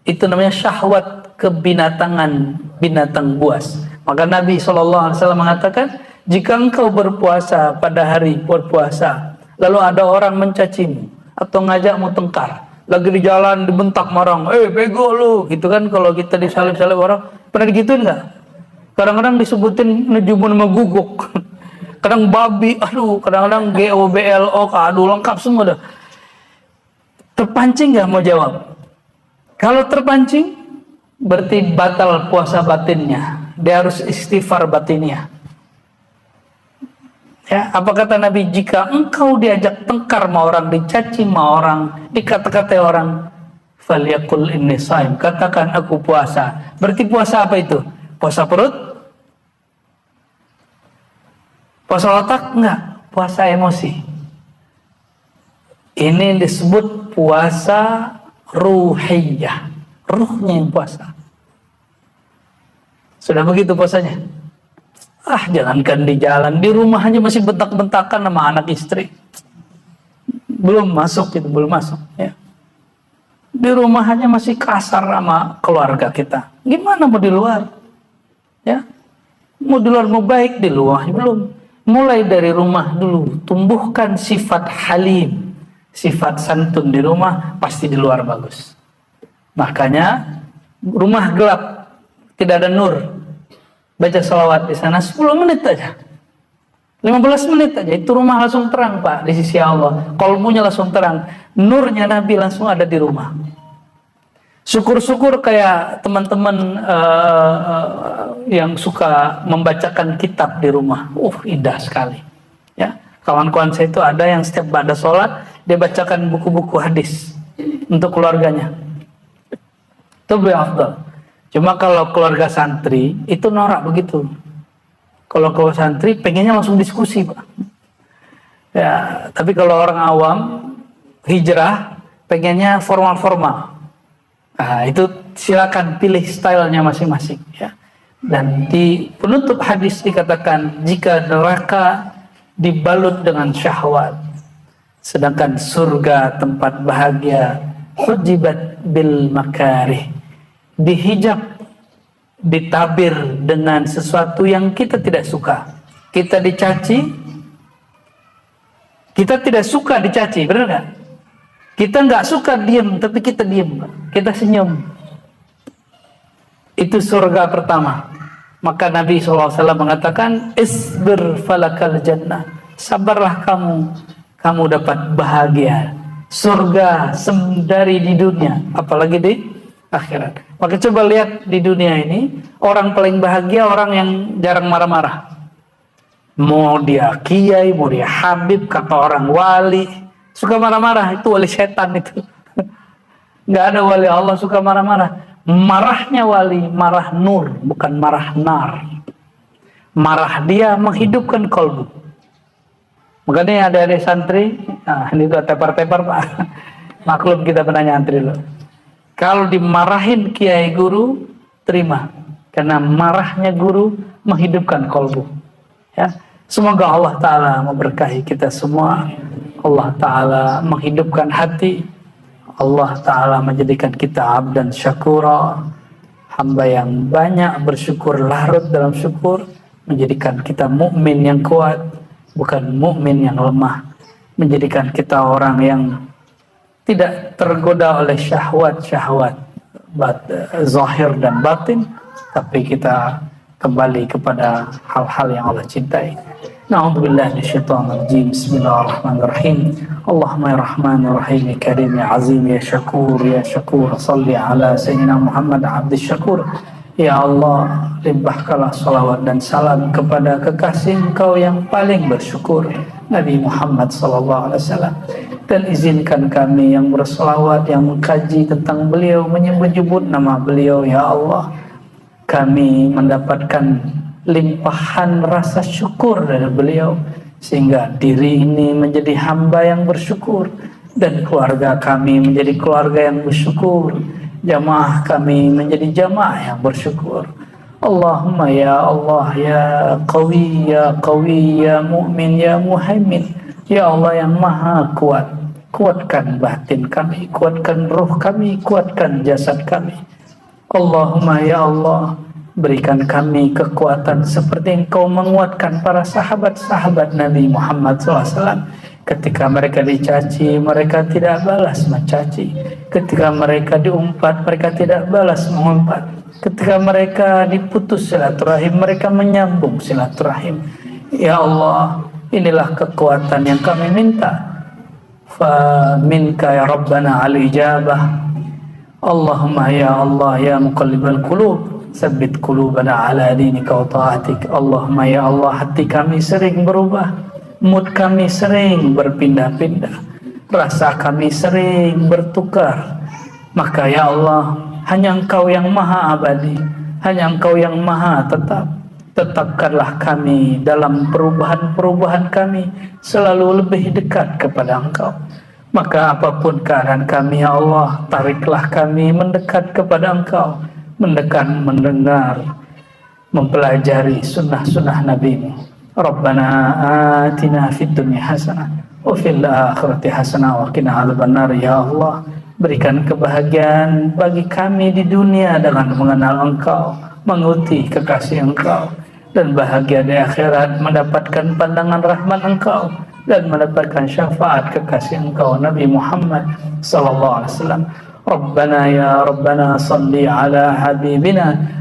Itu namanya syahwat kebinatangan, binatang buas. Maka Nabi SAW mengatakan, jika engkau berpuasa pada hari berpuasa, lalu ada orang mencacimu atau ngajakmu tengkar, lagi di jalan dibentak orang, bego lu, gitu kan. Kalau kita disalib-salib orang, pernah digituin nggak? Kadang-kadang disebutin nejumun sama guguk. Kadang babi, aduh, kadang-kadang GOBLO, aduh, lengkap semua dah. Terpancing nggak mau jawab? Kalau terpancing, berarti batal puasa batinnya. Dia harus istighfar batinnya. Ya, apa kata Nabi? Jika engkau diajak tengkar sama orang, dicaci sama orang, dikata-katai orang, falyaqul inni shaim, katakan aku puasa. Berarti puasa apa itu? Puasa perut? Puasa otak? Enggak, puasa emosi. Ini disebut puasa ruhiyah. Ruhnya yang puasa. Sudah begitu puasanya? Jangankan di jalan, di rumah aja masih bentak-bentakan sama anak istri. Belum masuk itu, belum masuk. Ya. Di rumah aja masih kasar sama keluarga kita. Gimana mau di luar? Ya, mau di luar mau baik, di luar belum. Mulai dari rumah dulu, tumbuhkan sifat halim, sifat santun di rumah, pasti di luar bagus. Makanya rumah gelap, tidak ada nur, baca sholawat di sana 10 menit aja, 15 menit aja, itu rumah langsung terang Pak di sisi Allah. Qalbunya langsung terang, nurnya Nabi langsung ada di rumah. Syukur-syukur kayak teman-teman yang suka membacakan kitab di rumah. Indah sekali. Ya, kawan-kawan saya itu ada yang setiap pada sholat dia bacakan buku-buku hadis untuk keluarganya. Itu afdal. Cuma kalau keluarga santri itu norak begitu. Kalau keluarga santri pengennya langsung diskusi, Pak. Ya, tapi kalau orang awam hijrah pengennya formal-formal. Nah, itu silakan pilih stylenya masing-masing, ya. Dan di penutup hadis dikatakan, jika neraka dibalut dengan syahwat, sedangkan surga tempat bahagia hujibat bil makarih, dihijab, ditabir dengan sesuatu yang kita tidak suka. Kita dicaci, kita tidak suka dicaci, benar nggak? Kita nggak suka diam, tapi kita diam, kita senyum. Itu surga pertama. Maka Nabi SAW mengatakan, isbir falakal jannah, sabarlah kamu dapat bahagia. Surga dari di dunia, apalagi di akhirat. Maka coba lihat di dunia ini, orang paling bahagia orang yang jarang marah-marah. Mau dia kiai, mau dia habib, kata orang wali, suka marah-marah, itu wali setan itu. Nggak ada wali Allah suka marah-marah. Marahnya wali, marah nur, bukan marah nar. Marah dia menghidupkan kolbu. Makanya ada santri, ini tuh tepar-tepar Pak. Maklum kita pernah nyantri loh. Kalau dimarahin kiai guru, terima. Karena marahnya guru menghidupkan kolbu. Ya, semoga Allah Ta'ala memberkahi kita semua. Allah Ta'ala menghidupkan hati. Allah Ta'ala menjadikan kita abdan syakura, hamba yang banyak bersyukur, larut dalam syukur, menjadikan kita mukmin yang kuat, bukan mukmin yang lemah, menjadikan kita orang yang tidak tergoda oleh syahwat-syahwat zahir dan batin, tapi kita kembali kepada hal-hal yang Allah cintai. Na'udzubillahi minasyaitonirrajim. Bismillahirrahmanirrahim. Allahumma ya Rahman ya Rahim ya Karim ya Azim ya Syakur ya Syakur. Salli ala Sayyidina Muhammad abdi syakur. Ya Allah, limpahkanlah salawat dan salam kepada kekasih Engkau yang paling bersyukur, Nabi Muhammad sallallahu alaihi wasallam. dan izinkan kami yang berselawat, yang mengkaji tentang beliau, menyebut-nyebut nama beliau, ya Allah, kami mendapatkan limpahan rasa syukur dari beliau, sehingga diri ini menjadi hamba yang bersyukur, dan keluarga kami menjadi keluarga yang bersyukur, jamaah kami menjadi jamaah yang bersyukur. Allahumma ya Allah, ya Qawi, ya Qawi, ya Mu'min, ya Muhaimin, ya Allah yang maha kuat, kuatkan batin kami, kuatkan ruh kami, kuatkan jasad kami. Allahumma ya Allah, berikan kami kekuatan seperti Engkau menguatkan para sahabat-sahabat Nabi Muhammad SAW. Ketika mereka dicaci, mereka tidak balas mencaci. Ketika mereka diumpat, mereka tidak balas mengumpat. Ketika mereka diputus silaturahim, mereka menyambung silaturahim. Ya Allah, inilah kekuatan yang kami minta. Fa minka ya Rabbana al-ijabah. Allahumma ya Allah ya muqallibal qulub, tsabbit qulubana ala dinika wa ta'atik. Allahumma ya Allah, hati kami sering berubah, mood kami sering berpindah-pindah, rasa kami sering bertukar. Maka ya Allah, hanya Engkau yang maha abadi, hanya Engkau yang maha tetap. Tetapkanlah kami dalam perubahan-perubahan kami selalu lebih dekat kepada Engkau. Maka apapun keadaan kami ya Allah, tariklah kami mendekat kepada Engkau, mendekat, mendengar, mempelajari sunnah-sunnah Nabi-Mu. Rabbana atina fid dunya hasanah wa fil akhirati hasanah wa qina adzabannar. Ya Allah, berikan kebahagiaan bagi kami di dunia dengan mengenal Engkau, mengikuti kekasih Engkau, dan bahagia di akhirat mendapatkan pandangan rahmat Engkau dan mendapatkan syafaat kekasih Engkau Nabi Muhammad sallallahu alaihi wasallam. Rabbana ya Rabbana salli ala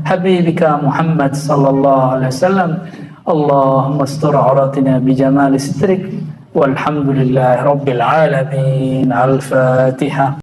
habibika Muhammad sallallahu alaihi wasallam. Allahumma astur auratina bi jamali sitrik, walhamdulillahi rabbil alamin. Al-Fatihah.